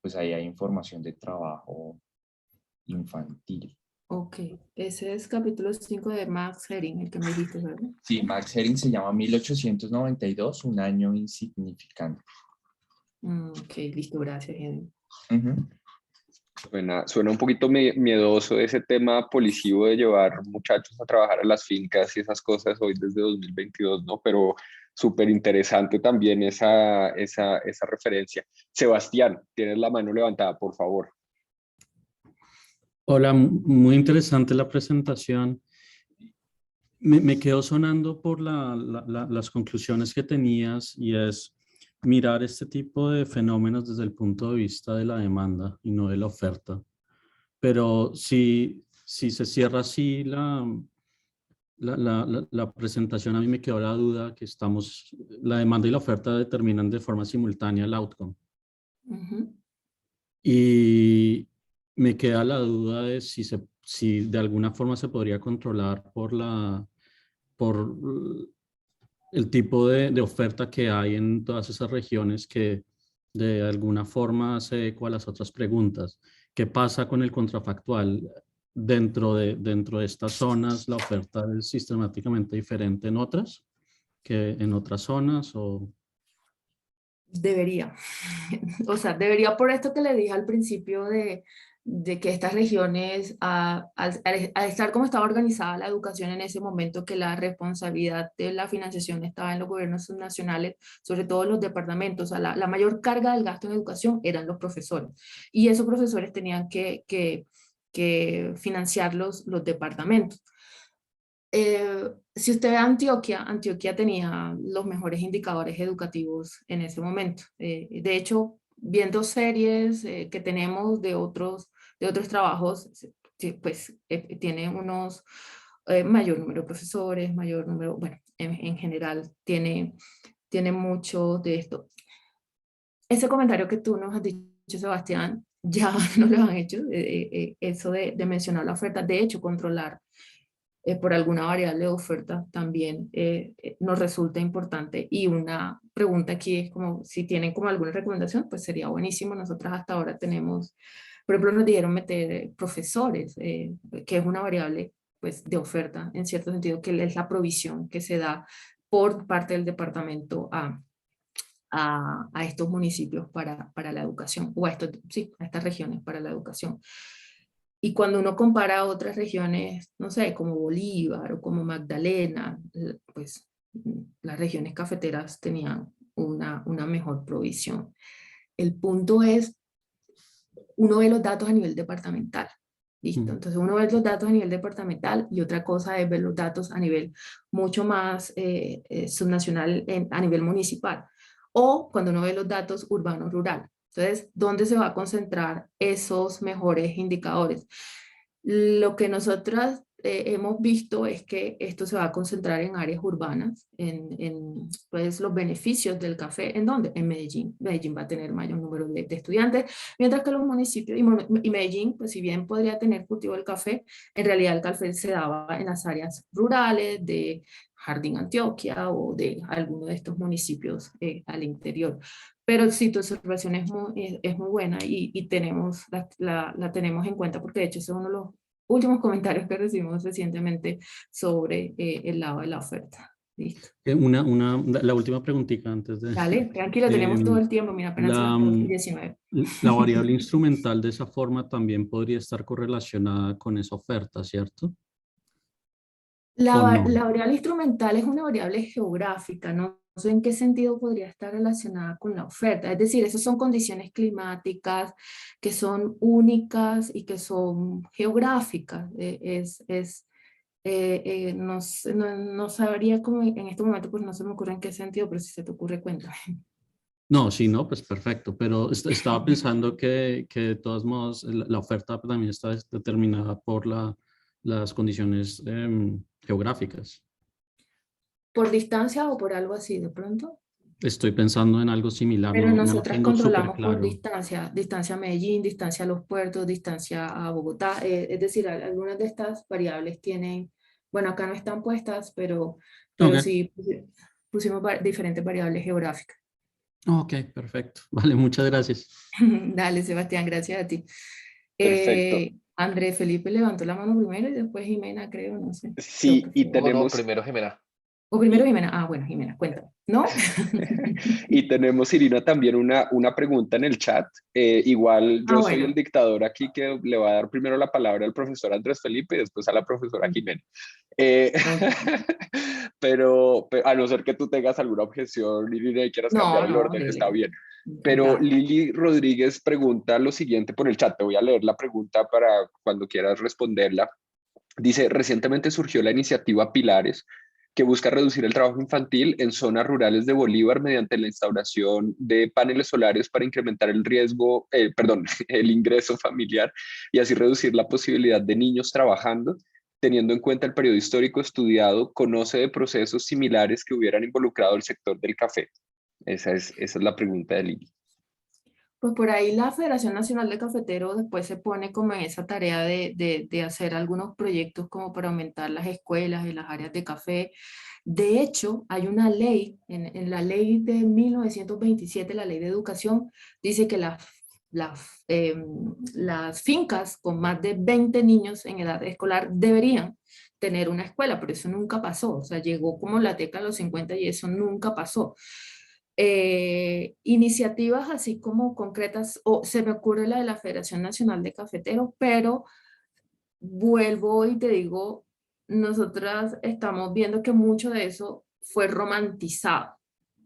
pues ahí hay información de trabajo infantil. Ok, ese es capítulo 5 de Max Herring, el que me dijiste, ¿verdad? Sí, Max Herring se llama 1892, un año insignificante. Ok, listo, gracias, Henry. Ujú. Suena un poquito miedoso ese tema policivo de llevar muchachos a trabajar a las fincas y esas cosas hoy desde 2022, ¿no? Pero súper interesante también esa referencia. Sebastián, tienes la mano levantada, por favor. Hola, muy interesante la presentación. Me quedó sonando por las conclusiones que tenías, y es mirar este tipo de fenómenos desde el punto de vista de la demanda y no de la oferta. Pero si se cierra así la presentación, a mí me quedó la duda que la demanda y la oferta determinan de forma simultánea el outcome. Ujú. Y me queda la duda de si de alguna forma se podría controlar por el tipo de oferta que hay en todas esas regiones que de alguna forma hace eco a las otras preguntas. ¿Qué pasa con el contrafactual? Dentro de estas zonas, ¿la oferta es sistemáticamente diferente en otras que en otras zonas? O... Debería. O sea, debería por esto que le dije al principio de que estas regiones, al estar como estaba organizada la educación en ese momento, que la responsabilidad de la financiación estaba en los gobiernos subnacionales, sobre todo los departamentos, o sea, la mayor carga del gasto en educación eran los profesores. Y esos profesores tenían que financiar los departamentos. Si usted ve Antioquia, Antioquia tenía los mejores indicadores educativos en ese momento. De hecho, viendo series que tenemos de otros trabajos, pues tiene unos mayor número de profesores, mayor número, bueno, en general tiene mucho de esto. Ese comentario que tú nos has dicho, Sebastián, ya no lo han hecho, eso de mencionar la oferta, de hecho, controlar por alguna variable de oferta también nos resulta importante. Y una pregunta aquí es como si tienen como alguna recomendación, pues sería buenísimo. Nosotras hasta ahora tenemos, por ejemplo, nos dijeron meter profesores, que es una variable pues de oferta en cierto sentido, que es la provisión que se da por parte del departamento a estos municipios para la educación, o a, estos, sí, a estas regiones para la educación. Y cuando uno compara a otras regiones, no sé, como Bolívar o como Magdalena, pues las regiones cafeteras tenían una mejor provisión. El punto es, uno ve los datos a nivel departamental, ¿listo? Entonces uno ve los datos a nivel departamental y otra cosa es ver los datos a nivel mucho más subnacional, a nivel municipal. O cuando uno ve los datos urbano-rural. Entonces, ¿dónde se va a concentrar esos mejores indicadores? Lo que nosotras hemos visto es que esto se va a concentrar en áreas urbanas, pues, los beneficios del café. ¿En dónde? En Medellín. Medellín va a tener mayor número de estudiantes, mientras que los municipios, y Medellín, pues si bien podría tener cultivo del café, en realidad el café se daba en las áreas rurales de Jardín Antioquia o de alguno de estos municipios al interior. Pero sí, tu observación es muy buena y tenemos, la tenemos en cuenta porque de hecho ese es uno de los últimos comentarios que recibimos recientemente sobre el lado de la oferta. ¿Listo? La última preguntita antes de... Dale, tranquilo, tenemos todo el tiempo, mira, apenas La, las 19. la variable instrumental de esa forma también podría estar correlacionada con esa oferta, ¿cierto? ¿O no? La variable instrumental es una variable geográfica, no sé en qué sentido podría estar relacionada con la oferta. Es decir, esas son condiciones climáticas que son únicas y que son geográficas. No sabría cómo en este momento, pues no se me ocurre en qué sentido, pero si se te ocurre, cuéntame. No, sí, no, pues perfecto, pero estaba pensando que de todos modos la oferta también está determinada por las condiciones geográficas. ¿Por distancia o por algo así de pronto? Estoy pensando en algo similar, Pero no lo nosotras tengo súper controlamos por claro. distancia a Medellín, distancia a los puertos, distancia a Bogotá. Es decir, algunas de estas variables tienen, bueno, acá no están puestas, pero Ok, sí pusimos diferentes variables geográficas. ok, perfecto. Vale, muchas gracias. Dale, Sebastián, gracias a ti. Perfecto. André Felipe levantó la mano primero y después Jimena, creo, no sé. Creo que Sí, y fue. No, no, tenemos, primero Jimena. O primero y, Jimena. Ah, bueno, Jimena, cuéntame. ¿No? y tenemos, Irina, también una pregunta en el chat. Igual Ah, yo soy el bueno. dictador aquí que le va a dar primero la palabra al profesor Andrés Felipe y después a la profesora Jimena. Eh, Ok. pero a no ser que tú tengas alguna objeción, Irina, y quieras cambiar No, el no, orden, está dele. bien. Pero Encantada. Lili Rodríguez pregunta lo siguiente por el chat. Te voy a leer la pregunta para cuando quieras responderla. Dice, recientemente surgió la iniciativa Pilares, que busca reducir el trabajo infantil en zonas rurales de Bolívar mediante la instauración de paneles solares para incrementar el riesgo, el ingreso familiar y así reducir la posibilidad de niños trabajando. Teniendo en cuenta el periodo histórico estudiado, conoce de procesos similares que hubieran involucrado el sector del café. Esa es la pregunta de Lili. Pues por ahí la Federación Nacional de Cafeteros después se pone como en esa tarea de hacer algunos proyectos como para aumentar las escuelas y las áreas de café. De hecho, hay una ley, en la ley de 1927, la ley de educación, dice que las fincas con más de 20 niños en edad escolar deberían tener una escuela, pero eso nunca pasó. O sea, llegó como la década de los 50 y eso nunca pasó. Iniciativas así como concretas, o se me ocurre la de la Federación Nacional de Cafeteros, pero vuelvo y te digo, nosotras estamos viendo que mucho de eso fue romantizado,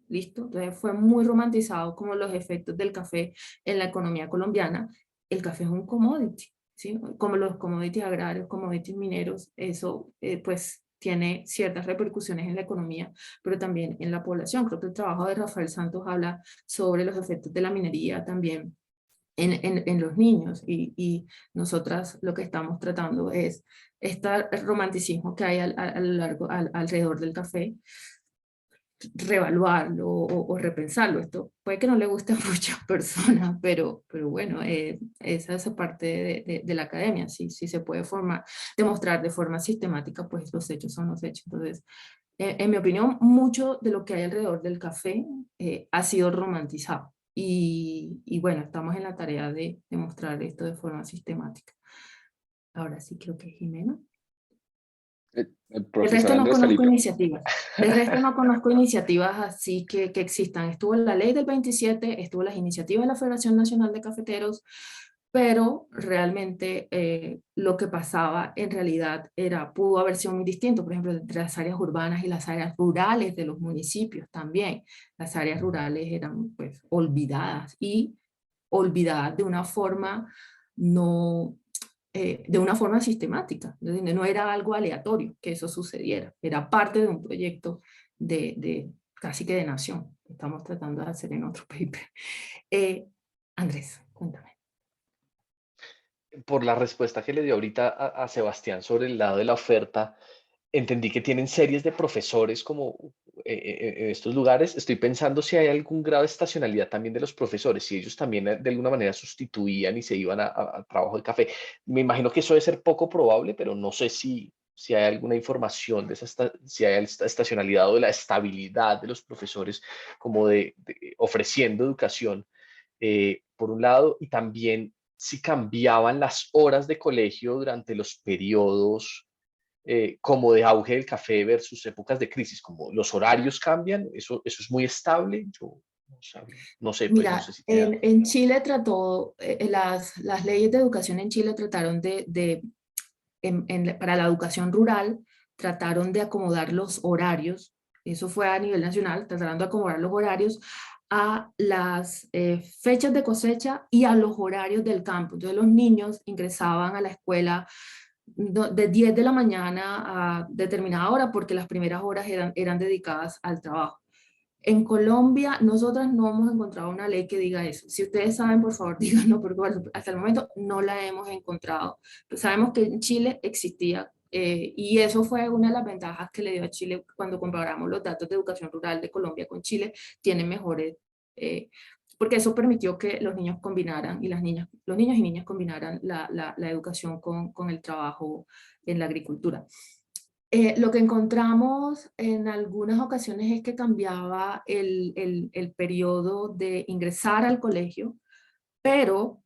¿listo? Entonces fue muy romantizado como los efectos del café en la economía colombiana. El café es un commodity, ¿sí? Como los commodities agrarios, commodities mineros, eso pues tiene ciertas repercusiones en la economía, pero también en la población. Creo que el trabajo de Rafael Santos habla sobre los efectos de la minería también en los niños y nosotras lo que estamos tratando es este romanticismo que hay alrededor del café, reevaluarlo o repensarlo. Esto puede que no le guste a muchas personas, pero bueno, esa es parte de la academia. Si se puede demostrar de forma sistemática, pues los hechos son los hechos. Entonces, en mi opinión, mucho de lo que hay alrededor del café ha sido romantizado. Y bueno, estamos en la tarea de demostrar esto de forma sistemática. Ahora sí creo que Jimena. El El profesor resto no Andrés conozco Felipe. iniciativas. El resto no conozco iniciativas así que existan. Estuvo la ley del 27, estuvo las iniciativas de la Federación Nacional de Cafeteros, pero realmente lo que pasaba en realidad pudo haber sido muy distinto, por ejemplo, entre las áreas urbanas y las áreas rurales de los municipios también. Las áreas rurales eran pues olvidadas y olvidadas de una forma no de una forma sistemática. No era algo aleatorio que eso sucediera, era parte de un proyecto casi que de nación, que estamos tratando de hacer en otro paper. Andrés, cuéntame. Por la respuesta que le dio ahorita a Sebastián sobre el lado de la oferta, entendí que tienen series de profesores como en estos lugares. Estoy pensando si hay algún grado de estacionalidad también de los profesores, si ellos también de alguna manera sustituían y se iban a trabajo de café. Me imagino que eso debe ser poco probable, pero no sé si hay alguna información de si hay esta estacionalidad o de la estabilidad de los profesores como ofreciendo educación, por un lado, y también si cambiaban las horas de colegio durante los periodos como de auge del café versus épocas de crisis, como los horarios cambian, eso es muy estable. Yo no sé, pues no sé Mira, si tiene algo. en Chile las leyes de educación en Chile trataron para la educación rural, trataron de acomodar los horarios, eso fue a nivel nacional, trataron de acomodar los horarios a las fechas de cosecha y a los horarios del campo. Entonces los niños ingresaban a la escuela de 10 de la mañana a determinada hora porque las primeras horas eran dedicadas al trabajo. En Colombia, nosotras no hemos encontrado una ley que diga eso. Si ustedes saben, por favor, díganos, porque hasta el momento no la hemos encontrado. Pero sabemos que en Chile existía, y eso fue una de las ventajas que le dio a Chile cuando comparamos los datos de educación rural de Colombia con Chile, tienen mejores, porque eso permitió que los niños combinaran, y los niños y niñas combinaran la educación con el trabajo en la agricultura. Lo que encontramos en algunas ocasiones es que cambiaba el periodo de ingresar al colegio, pero,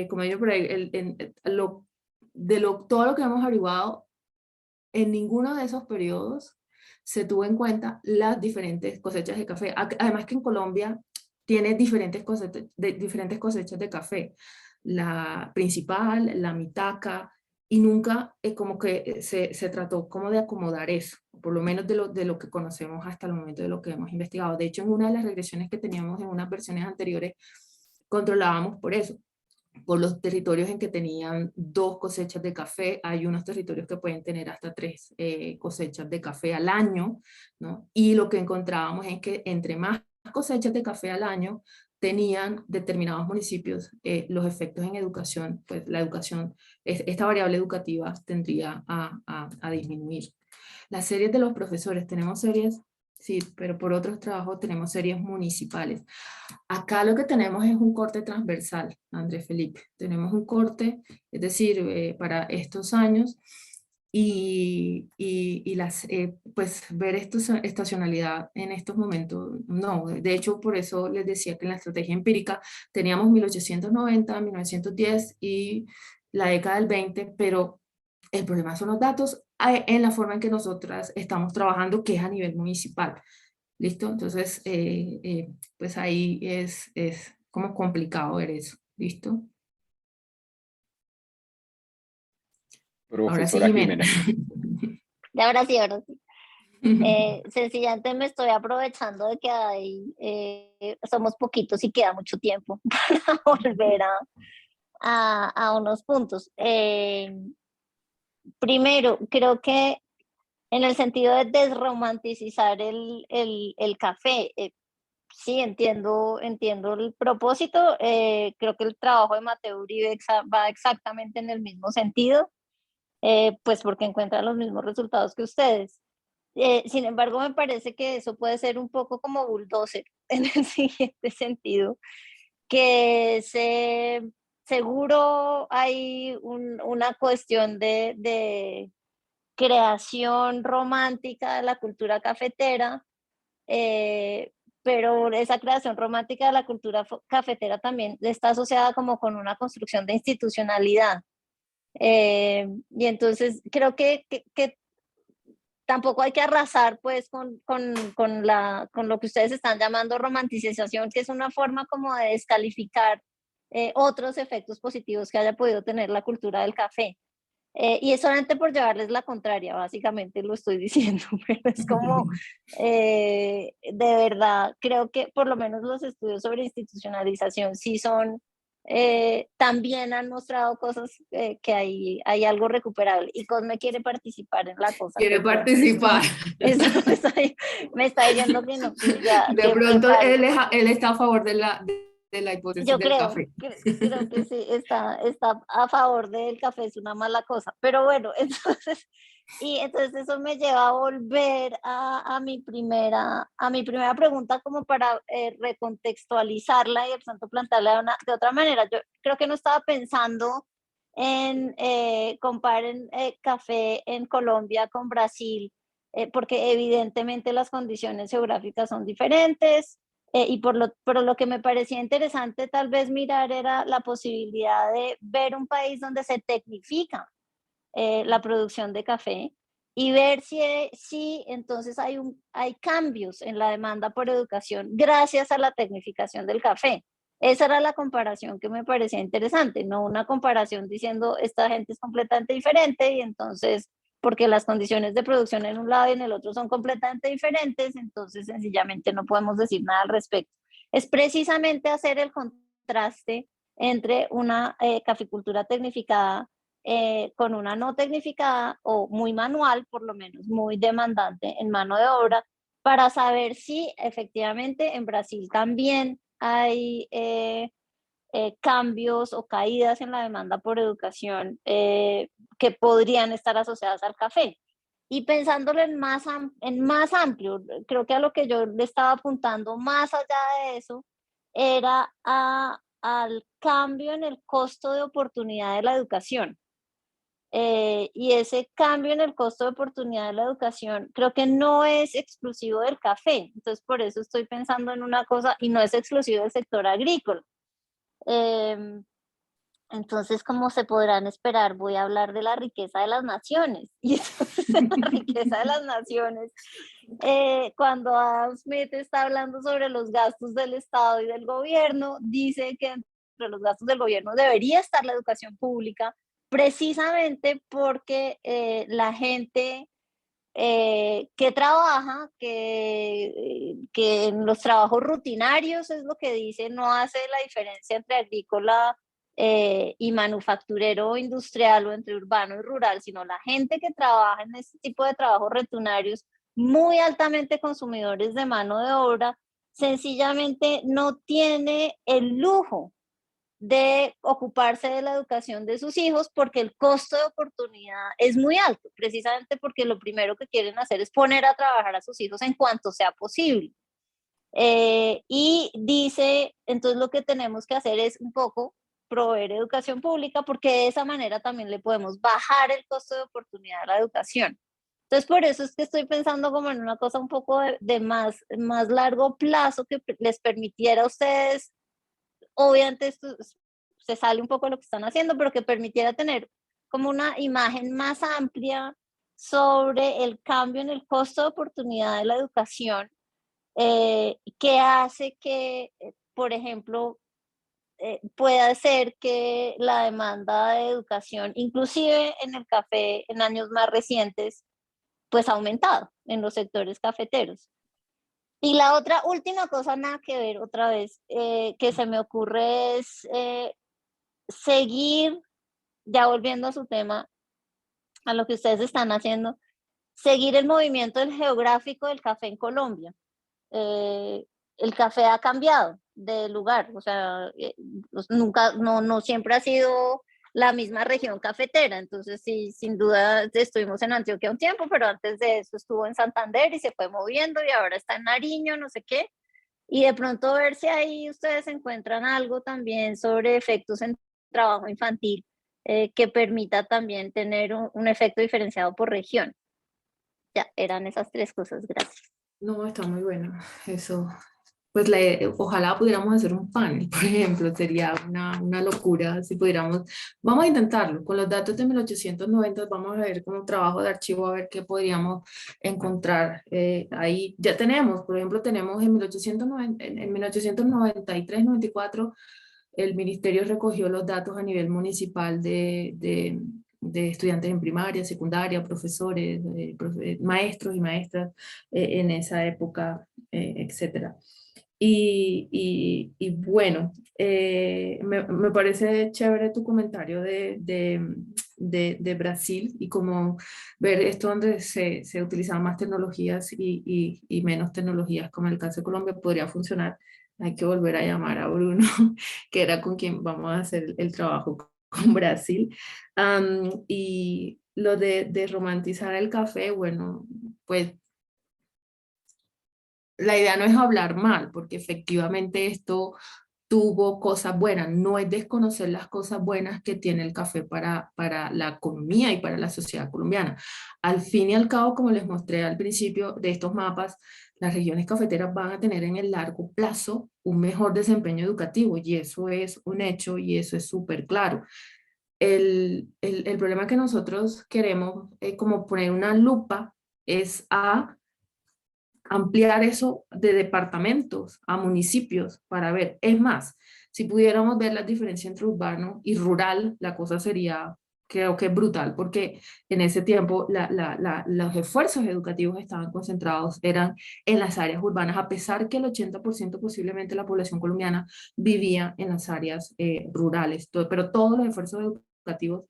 como digo por ahí, todo lo que hemos averiguado, en ninguno de esos periodos se tuvo en cuenta las diferentes cosechas de café. Además que en Colombia tiene diferentes cosechas de café. La principal, la mitaca, y nunca como que se trató como de acomodar eso, por lo menos de lo que conocemos hasta el momento, de lo que hemos investigado. De hecho, en una de las regresiones que teníamos en unas versiones anteriores, controlábamos por eso, por los territorios en que tenían 2 cosechas de café. Hay unos territorios que pueden tener hasta 3 cosechas de café al año, ¿no? Y lo que encontrábamos es que entre más cosechas de café al año tenían determinados municipios, los efectos en educación, pues la educación, esta variable educativa tendría a disminuir. Las series de los profesores, tenemos series Sí, pero por otros trabajos tenemos series municipales. Acá lo que tenemos es un corte transversal, Andrés Felipe. Tenemos un corte, es decir, para estos años pues ver estacionalidad en estos momentos, no. De hecho, por eso les decía que en la estrategia empírica teníamos 1890, 1910 y la década del 20, pero el problema son los datos en la forma en que nosotras estamos trabajando, que es a nivel municipal. ¿Listo? Entonces, pues ahí es como complicado ver eso. ¿Listo? Ahora sí, Profesora Jimena. Jimena. Y ahora sí, ahora sí. Sencillamente me estoy aprovechando de que somos poquitos y queda mucho tiempo para volver a unos puntos. Primero, creo que en el sentido de desromanticizar el café, sí, entiendo el propósito. Creo que el trabajo de Mateo Uribe va exactamente en el mismo sentido, pues porque encuentra los mismos resultados que ustedes. Sin embargo, me parece que eso puede ser un poco como bulldozer en el siguiente sentido, que seguro hay una cuestión de creación romántica de la cultura cafetera, pero esa creación romántica de la cultura cafetera también está asociada como con una construcción de institucionalidad. Y entonces creo que tampoco hay que arrasar pues con lo que ustedes están llamando romanticización, que es una forma como de descalificar otros efectos positivos que haya podido tener la cultura del café. Y es solamente por llevarles la contraria, básicamente lo estoy diciendo, pero es como, de verdad, creo que por lo menos los estudios sobre institucionalización sí son, también han mostrado cosas que hay algo recuperable. Y Cosme quiere participar en la cosa, Quiere perdón, es participar. como, me está diciendo que no, que ya, De que pronto pare. Él está a favor de la hipótesis Yo del café. creo que sí, está a favor del café, es una mala cosa. Pero bueno, entonces eso me lleva a volver a mi primera pregunta como para recontextualizarla y de pronto plantearla de otra manera. Yo creo que no estaba pensando en comparen café en Colombia con Brasil, porque evidentemente las condiciones geográficas son diferentes. Pero lo que me parecía interesante tal vez mirar era la posibilidad de ver un país donde se tecnifica la producción de café y ver si entonces hay cambios en la demanda por educación gracias a la tecnificación del café. Esa era la comparación que me parecía interesante, no una comparación diciendo esta gente es completamente diferente y entonces porque las condiciones de producción en un lado y en el otro son completamente diferentes, entonces sencillamente no podemos decir nada al respecto. Es precisamente hacer el contraste entre una caficultura tecnificada con una no tecnificada o muy manual, por lo menos muy demandante en mano de obra, para saber si efectivamente en Brasil también hay cambios o caídas en la demanda por educación que podrían estar asociadas al café. Y pensándolo en más amplio, creo que a lo que yo le estaba apuntando más allá de eso era al cambio en el costo de oportunidad de la educación. Y ese cambio en el costo de oportunidad de la educación creo que no es exclusivo del café. Entonces, por eso estoy pensando en una cosa y no es exclusivo del sector agrícola. Em, entonces, como se podrán esperar, voy a hablar de la riqueza de las naciones. Y entonces, en la riqueza de las naciones, cuando Adam Smith está hablando sobre los gastos del Estado y del gobierno, dice que entre los gastos del gobierno debería estar la educación pública, precisamente porque la gente que trabaja, que en los trabajos rutinarios es lo que dice, no hace la diferencia entre agrícola y manufacturero o industrial o entre urbano y rural, sino la gente que trabaja en este tipo de trabajos rutinarios muy altamente consumidores de mano de obra, sencillamente no tiene el lujo de ocuparse de la educación de sus hijos porque el costo de oportunidad es muy alto, precisamente porque lo primero que quieren hacer es poner a trabajar a sus hijos en cuanto sea posible. Y dice, entonces lo que tenemos que hacer es un poco proveer educación pública porque de esa manera también le podemos bajar el costo de oportunidad a la educación. Entonces, por eso es que estoy pensando como en una cosa un poco de más largo plazo que les permitiera a ustedes, obviamente esto se sale un poco de lo que están haciendo, pero que permitiera tener como una imagen más amplia sobre el cambio en el costo de oportunidad de la educación, que hace que, por ejemplo, pueda ser que la demanda de educación, inclusive en el café en años más recientes, pues ha aumentado en los sectores cafeteros. Y la otra última cosa, nada que ver otra vez, que se me ocurre es seguir, ya volviendo a su tema, a lo que ustedes están haciendo, seguir el movimiento del geográfico del café en Colombia. El café ha cambiado de lugar, o sea, nunca, no siempre ha sido la misma región cafetera, entonces sí, sin duda estuvimos en Antioquia un tiempo, pero antes de eso estuvo en Santander y se fue moviendo y ahora está en Nariño, no sé qué, y de pronto ver si ahí ustedes encuentran algo también sobre efectos en trabajo infantil, que permita también tener un efecto diferenciado por región. Ya, eran esas tres cosas, gracias. No, está muy bueno. Eso, pues ojalá pudiéramos hacer un panel, por ejemplo, sería una locura si pudiéramos. Vamos a intentarlo. Con los datos de 1890 vamos a ver como trabajo de archivo, a ver qué podríamos encontrar. Ahí ya tenemos, por ejemplo, tenemos en 1890, en 1893-94, el ministerio recogió los datos a nivel municipal de estudiantes en primaria, secundaria, profesores, maestros y maestras en esa época, etcétera. Y bueno, me parece chévere tu comentario de Brasil y como ver esto donde se utilizan más tecnologías y menos tecnologías, como en el caso de Colombia, podría funcionar. Hay que volver a llamar a Bruno, que era con quien vamos a hacer el trabajo con Brasil. Y lo de romantizar el café, bueno, pues la idea no es hablar mal, porque efectivamente esto tuvo cosas buenas, no es desconocer las cosas buenas que tiene el café para la economía y para la sociedad colombiana. Al fin y al cabo, como les mostré al principio de estos mapas, las regiones cafeteras van a tener en el largo plazo un mejor desempeño educativo y eso es un hecho y eso es súper claro. El problema que nosotros queremos como poner una lupa es a ampliar eso de departamentos a municipios para ver. Es más, si pudiéramos ver la diferencia entre urbano y rural, la cosa sería, creo que brutal, porque en ese tiempo los esfuerzos educativos estaban concentrados, eran en las áreas urbanas, a pesar que el 80% posiblemente de la población colombiana vivía en las áreas rurales, pero todos los esfuerzos educativos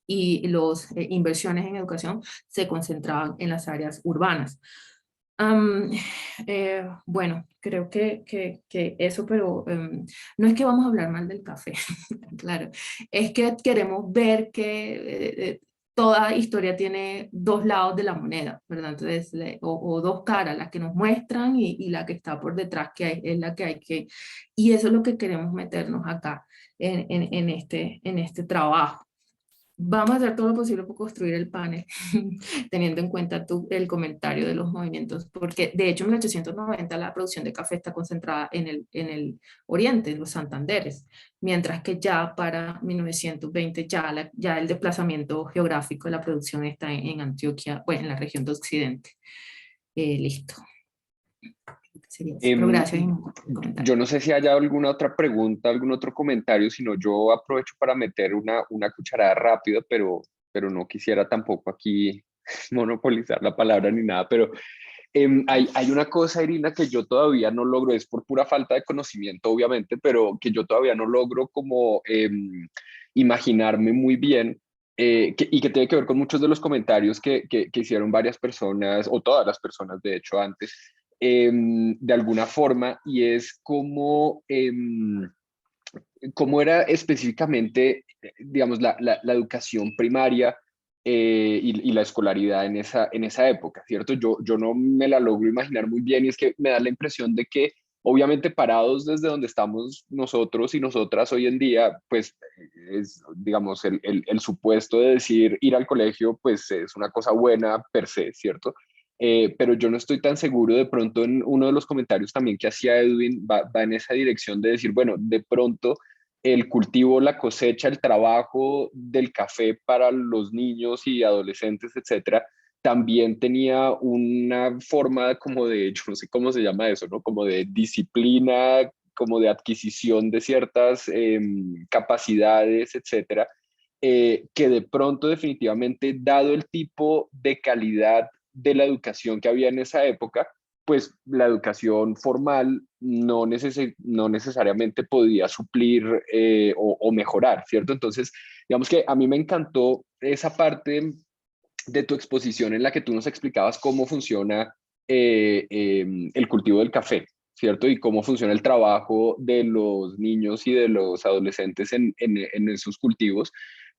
y las inversiones en educación se concentraban en las áreas urbanas. Bueno, creo que eso, pero no es que vamos a hablar mal del café, claro, es que queremos ver que toda historia tiene dos lados de la moneda, ¿verdad? Entonces, o dos caras, la que nos muestran y la que está por detrás, es la que hay que, y eso es lo que queremos meternos acá en este trabajo. Vamos a hacer todo lo posible por construir el panel, teniendo en cuenta el comentario de los movimientos, porque de hecho en 1890 la producción de café está concentrada en el oriente, en los Santanderes, mientras que ya para 1920 ya el desplazamiento geográfico de la producción está en Antioquia, bueno, en la región de Occidente. Listo. Sería eso. Pero gracias. Yo no sé si haya alguna otra pregunta, algún otro comentario, sino yo aprovecho para meter una cucharada rápida, pero no quisiera tampoco aquí monopolizar la palabra ni nada, pero hay una cosa, Irina, que yo todavía no logro, es por pura falta de conocimiento, obviamente, pero que yo todavía no logro como imaginarme muy bien, y que tiene que ver con muchos de los comentarios que hicieron varias personas, o todas las personas, de hecho, antes, de alguna forma, y es como cómo era específicamente, digamos, la educación primaria y la escolaridad en esa época, ¿cierto? Yo no me la logro imaginar muy bien y es que me da la impresión de que obviamente parados desde donde estamos nosotros y nosotras hoy en día, pues es, digamos, el supuesto de decir ir al colegio, pues es una cosa buena per se, ¿cierto? Pero yo no estoy tan seguro, de pronto en uno de los comentarios también que hacía Edwin va en esa dirección de decir, bueno, de pronto el cultivo, la cosecha, el trabajo del café para los niños y adolescentes, etcétera, también tenía una forma como de, yo no sé cómo se llama eso, ¿no? Como de disciplina, como de adquisición de ciertas capacidades, etcétera, que de pronto definitivamente, dado el tipo de calidad de la educación que había en esa época, pues la educación formal no necesariamente podía suplir o mejorar, ¿cierto? Entonces, digamos que a mí me encantó esa parte de tu exposición en la que tú nos explicabas cómo funciona el cultivo del café, ¿cierto? Y cómo funciona el trabajo de los niños y de los adolescentes en esos cultivos,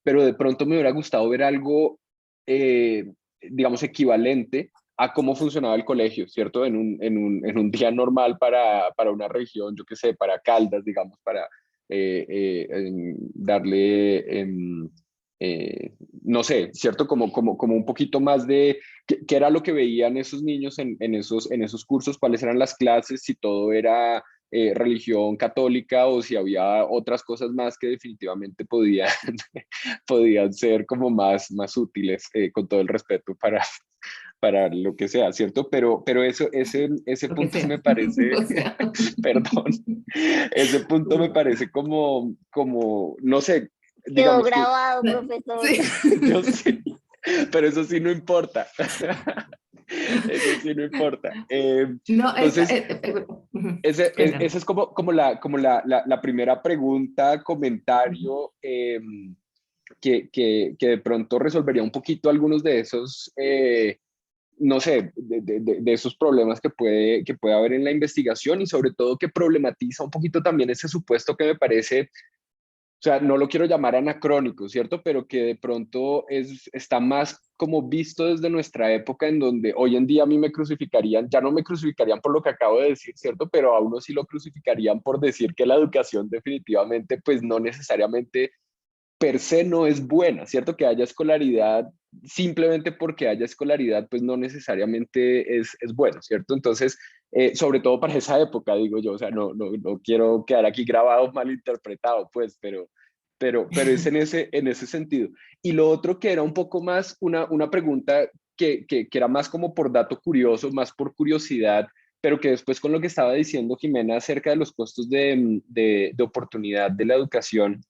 pero de pronto me hubiera gustado ver algo, digamos, equivalente a cómo funcionaba el colegio, ¿cierto? En un día normal para una región, yo qué sé, para Caldas, digamos, para darle, no sé, ¿cierto? Como un poquito más de qué era lo que veían esos niños en esos cursos, cuáles eran las clases, si todo era religión católica o si había otras cosas más que definitivamente podían ser como más útiles, con todo el respeto para lo que sea, ¿cierto? Pero ese Lo que punto sea. me parece, O sea. perdón, ese punto me parece como, no sé, Quedó digamos que grabado, profesor. Sí. yo sé, pero eso sí no importa. Eso sí no importa. No, Entonces, ujú. esa Cuéntame. es como la primera pregunta, comentario, que de pronto resolvería un poquito algunos de esos, no sé, de esos problemas que puede haber en la investigación y sobre todo que problematiza un poquito también ese supuesto que me parece, o sea, no lo quiero llamar anacrónico, ¿cierto? Pero que de pronto está más como visto desde nuestra época, en donde hoy en día a mí me crucificarían, ya no me crucificarían por lo que acabo de decir, ¿cierto? Pero a uno sí lo crucificarían por decir que la educación definitivamente, pues no necesariamente per se no es buena, ¿cierto? Que haya escolaridad, simplemente porque haya escolaridad, pues no necesariamente es bueno, ¿cierto? Entonces, sobre todo para esa época, digo yo, o sea, no quiero quedar aquí grabado malinterpretado, pues, pero es en ese sentido. Y lo otro que era un poco más una pregunta que era más como por dato curioso, más por curiosidad, pero que después con lo que estaba diciendo Jimena acerca de los costos de oportunidad de la educación,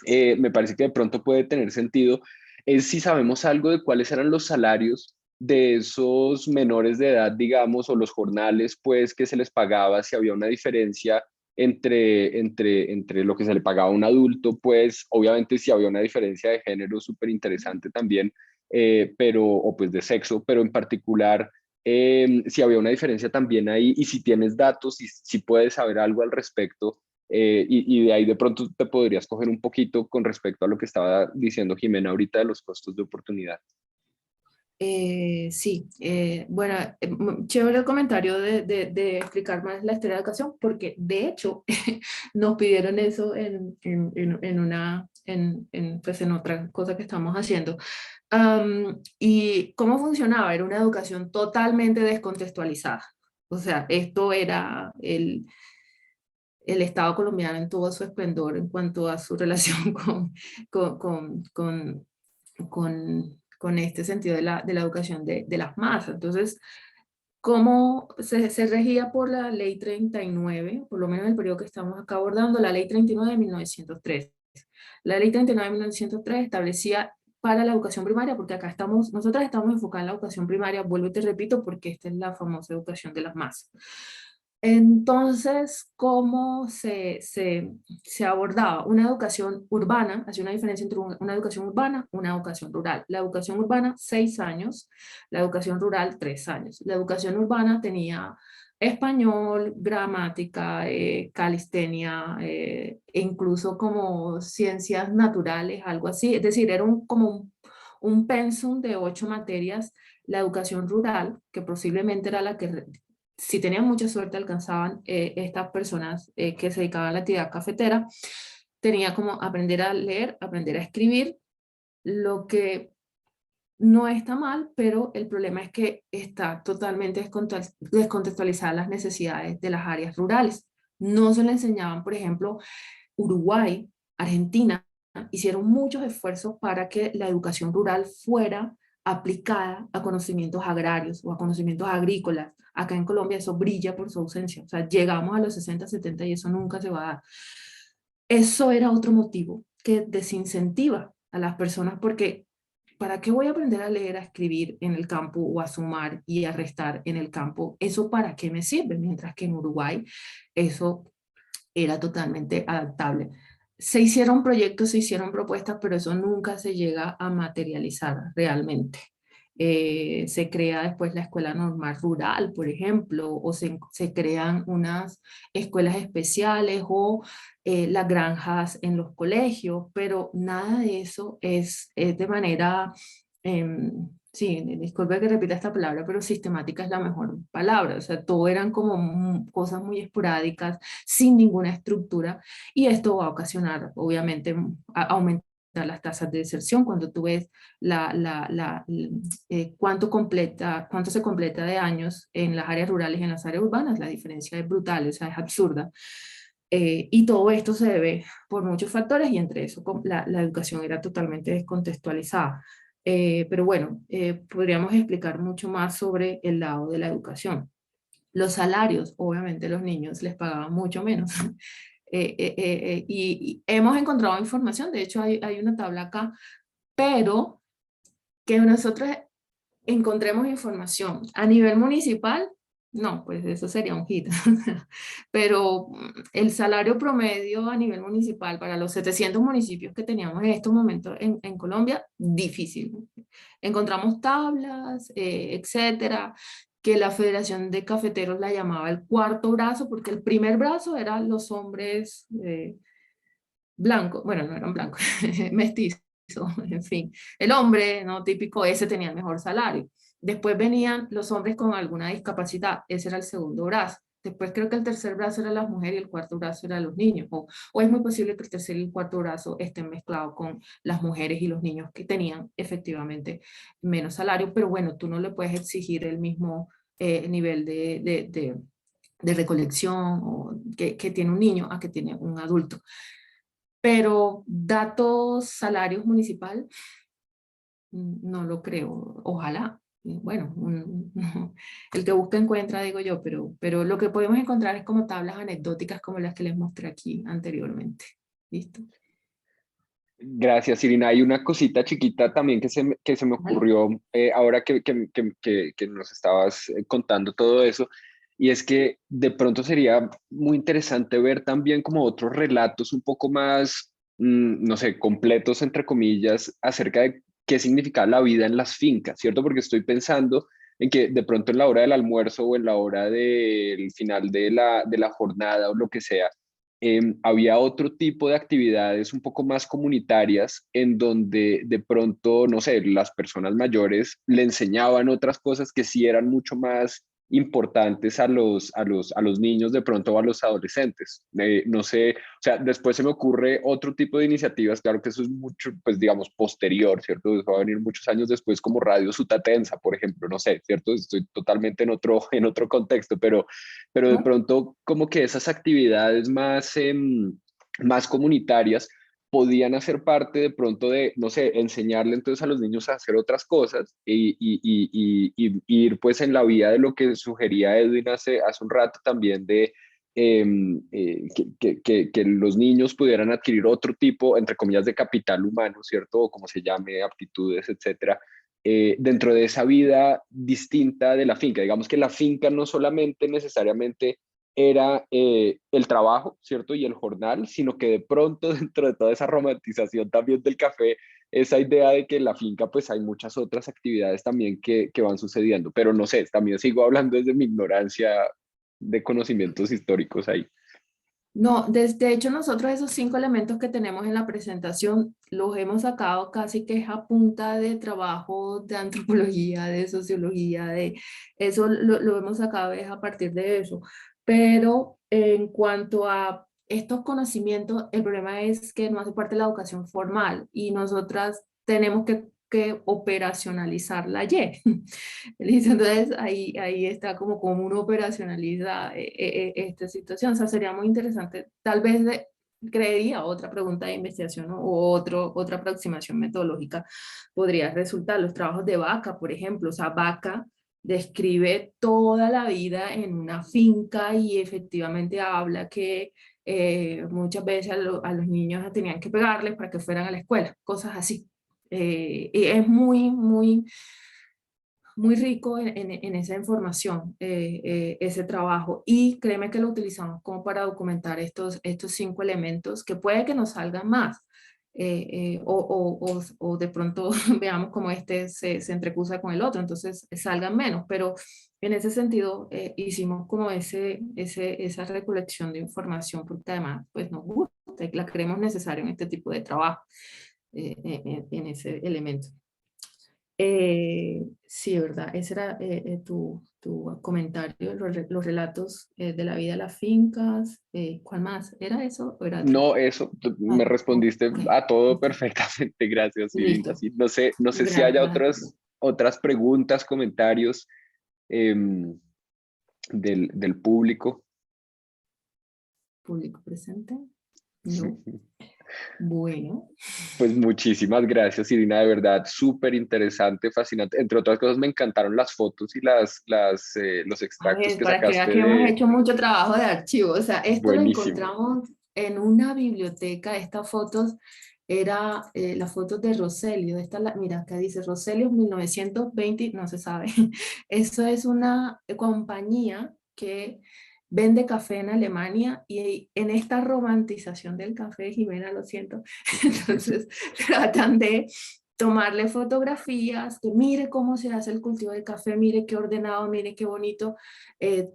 me parece que de pronto puede tener sentido, es si sabemos algo de cuáles eran los salarios de esos menores de edad, digamos, o los jornales, pues, que se les pagaba, si había una diferencia entre lo que se le pagaba a un adulto, pues, obviamente si había una diferencia de género súper interesante también, o pues de sexo, pero en particular, si había una diferencia también ahí, y si tienes datos y si puedes saber algo al respecto, y de ahí de pronto te podrías coger un poquito con respecto a lo que estaba diciendo Jimena ahorita de los costos de oportunidad. Sí, bueno, chévere el comentario de explicar más la historia de la educación, porque de hecho nos pidieron eso pues en otra cosa que estamos haciendo. ¿Y cómo funcionaba? Era una educación totalmente descontextualizada. O sea, esto era el Estado colombiano en todo su esplendor en cuanto a su relación con, con, con, con este sentido de la educación de las masas. Entonces, ¿cómo se regía por la ley 39, por lo menos en el periodo que estamos acá abordando, la ley 39 de 1903? La ley 39 de 1903 establecía para la educación primaria, porque acá nosotras estamos enfocadas en la educación primaria, vuelvo y te repito, porque esta es la famosa educación de las masas. Entonces, ¿cómo se abordaba? Una educación urbana, hacía una diferencia entre una educación urbana y una educación rural. La educación urbana, 6 años, la educación rural, 3 años. La educación urbana tenía español, gramática, calistenia, e incluso como ciencias naturales, algo así. Es decir, era un pensum de 8 materias. La educación rural, que posiblemente era la que, si tenían mucha suerte, alcanzaban estas personas que se dedicaban a la actividad cafetera, tenía como aprender a leer, aprender a escribir, lo que no está mal, pero el problema es que está totalmente descontextualizadas las necesidades de las áreas rurales. No se le enseñaban, por ejemplo, Uruguay, Argentina, hicieron muchos esfuerzos para que la educación rural fuera aplicada a conocimientos agrarios o a conocimientos agrícolas. Acá en Colombia eso brilla por su ausencia. O sea, llegamos a los 60, 70 y eso nunca se va a dar. Eso era otro motivo que desincentiva a las personas porque ¿para qué voy a aprender a leer, a escribir en el campo o a sumar y a restar en el campo? ¿Eso para qué me sirve? Mientras que en Uruguay eso era totalmente adaptable. Se hicieron proyectos, se hicieron propuestas, pero eso nunca se llega a materializar realmente. Se crea después la escuela normal rural, por ejemplo, o se crean unas escuelas especiales o las granjas en los colegios, pero nada de eso es de manera, sí, disculpe que repita esta palabra, pero sistemática es la mejor palabra. O sea, todo eran como cosas muy esporádicas, sin ninguna estructura, y esto va a ocasionar, obviamente, aumentar las tasas de deserción. Cuando tú ves cuánto se completa de años en las áreas rurales y en las áreas urbanas, la diferencia es brutal, o sea, es absurda. Y todo esto se debe por muchos factores y entre eso la educación era totalmente descontextualizada. Pero bueno, podríamos explicar mucho más sobre el lado de la educación. Los salarios, obviamente los niños les pagaban mucho menos. Y hemos encontrado información, de hecho hay una tabla acá, pero que nosotros encontremos información a nivel municipal, no, pues eso sería un hit. Pero el salario promedio a nivel municipal para los 700 municipios que teníamos en estos momentos en Colombia, difícil. Encontramos tablas, etcétera, que la Federación de Cafeteros la llamaba el cuarto brazo, porque el primer brazo eran los hombres blancos, bueno, no eran blancos, mestizos, en fin. El hombre, ¿no? Típico, ese tenía el mejor salario. Después venían los hombres con alguna discapacidad, ese era el segundo brazo. Después creo que el tercer brazo era las mujeres y el cuarto brazo era los niños. O es muy posible que el tercer y el cuarto brazo estén mezclados con las mujeres y los niños que tenían efectivamente menos salario, pero bueno, tú no le puedes exigir el mismo nivel de recolección o que tiene un niño a que tiene un adulto. Pero datos salarios municipal, no lo creo. Ojalá. Bueno, el que busca encuentra, digo yo, pero lo que podemos encontrar es como tablas anecdóticas como las que les mostré aquí anteriormente. ¿Listo? Gracias, Irina. Hay una cosita chiquita también que se me ocurrió ahora que nos estabas contando todo eso, y es que de pronto sería muy interesante ver también como otros relatos un poco más, no sé, completos, entre comillas, acerca de qué significa la vida en las fincas, ¿cierto? Porque estoy pensando en que de pronto en la hora del almuerzo o en la hora del final de la jornada o lo que sea, había otro tipo de actividades un poco más comunitarias en donde de pronto, no sé, las personas mayores le enseñaban otras cosas que sí eran mucho más importantes a los niños de pronto o a los adolescentes. No sé, o sea, después se me ocurre otro tipo de iniciativas, claro que eso es mucho, pues digamos, posterior, ¿cierto? Eso va a venir muchos años después como Radio Sutatensa, por ejemplo, no sé, ¿cierto? Estoy totalmente en otro contexto, pero de ¿No? pronto como que esas actividades más, más comunitarias podían hacer parte de pronto de, no sé, enseñarle entonces a los niños a hacer otras cosas y ir pues en la vía de lo que sugería Edwin hace un rato también de que los niños pudieran adquirir otro tipo, entre comillas, de capital humano, ¿cierto? O como se llame, aptitudes, etcétera, dentro de esa vida distinta de la finca. Digamos que la finca no solamente necesariamente era el trabajo, ¿cierto? Y el jornal, sino que de pronto dentro de toda esa romantización también del café, esa idea de que en la finca pues hay muchas otras actividades también que van sucediendo, pero no sé, también sigo hablando desde mi ignorancia de conocimientos históricos ahí. No, de hecho nosotros esos 5 elementos que tenemos en la presentación los hemos sacado casi que es a punta de trabajo de antropología, de sociología, de eso lo hemos sacado es a partir de eso. Pero en cuanto a estos conocimientos, el problema es que no hace parte de la educación formal y nosotras tenemos que operacionalizar la Y. Entonces ahí está como uno operacionaliza esta situación. O sea, sería muy interesante, tal vez creería otra pregunta de investigación, ¿no? O otra aproximación metodológica podría resultar los trabajos de Vaca, por ejemplo. O sea, Vaca describe toda la vida en una finca y efectivamente habla que muchas veces a los niños tenían que pegarles para que fueran a la escuela, cosas así. Y es muy rico en esa información, ese trabajo. Y créeme que lo utilizamos como para documentar estos 5 elementos que puede que nos salgan más. O de pronto veamos cómo este se entrecusa con el otro, entonces salgan menos. Pero en ese sentido hicimos como esa recolección de información, porque además pues nos gusta, la creemos necesaria en este tipo de trabajo, en ese elemento. Sí, ¿verdad? Ese era tu comentario, los relatos de la vida de las fincas. ¿Cuál más? ¿Era eso o era otro? No, eso, me respondiste Ok, a todo ok. perfectamente, gracias, Irina. Listo. Sí, no sé si haya Gracias. otras preguntas, comentarios del público. Público presente. No. Bueno. Pues muchísimas gracias, Irina, de verdad, súper interesante, fascinante. Entre otras cosas, me encantaron las fotos y los A extractos ver, que para que veas sacaste que hemos de hecho mucho trabajo de archivo. O sea, esto lo buenísimo. encontramos en una biblioteca. Estas fotos era las fotos de Roselio. Mira, acá dice Roselio 1920, no se sabe. Eso es una compañía que vende café en Alemania y en esta romantización del café, Jimena, lo siento, entonces tratan de tomarle fotografías, que mire cómo se hace el cultivo del café, mire qué ordenado, mire qué bonito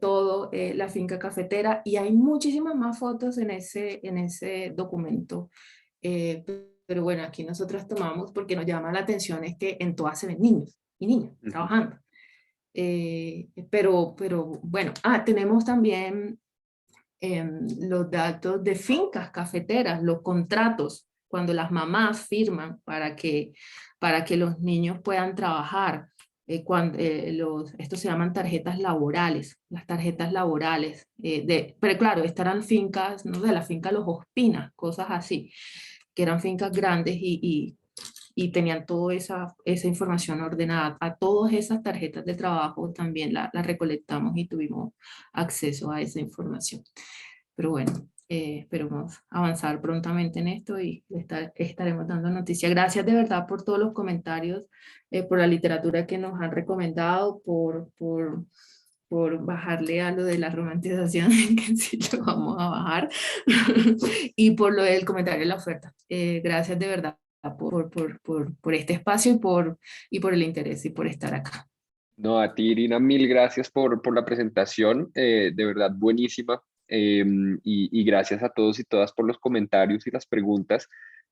todo la finca cafetera, y hay muchísimas más fotos en ese documento. Pero bueno, aquí nosotros tomamos porque nos llama la atención es que en todas se ven niños y niñas trabajando. Pero bueno, tenemos también los datos de fincas cafeteras, los contratos, cuando las mamás firman para que los niños puedan trabajar. Estos se llaman tarjetas laborales, las tarjetas laborales. Pero claro, estarán fincas, no de la finca Los Ospinas, cosas así, que eran fincas grandes y tenían toda esa información ordenada. A todas esas tarjetas de trabajo también la recolectamos y tuvimos acceso a esa información. Pero bueno, esperemos avanzar prontamente en esto y estaremos dando noticias. Gracias de verdad por todos los comentarios, por la literatura que nos han recomendado, por bajarle a lo de la romantización, que sí lo vamos a bajar, y por lo del comentario de la oferta. Gracias de verdad por este espacio y por el interés y por estar acá. No, a ti, Irina, mil gracias por la presentación, de verdad buenísima. Y gracias a todos y todas por los comentarios y las preguntas.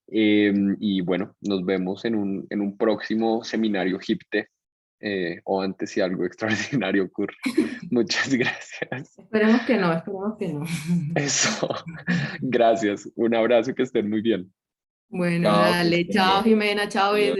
Y bueno, nos vemos en un próximo seminario HIPTE, o antes si algo extraordinario ocurre. Muchas gracias. Esperemos que no, esperemos que no. Eso, gracias. Un abrazo, que estén muy bien. Bueno, Chao, que dale, estén chao bien. Jimena, chao. Adiós.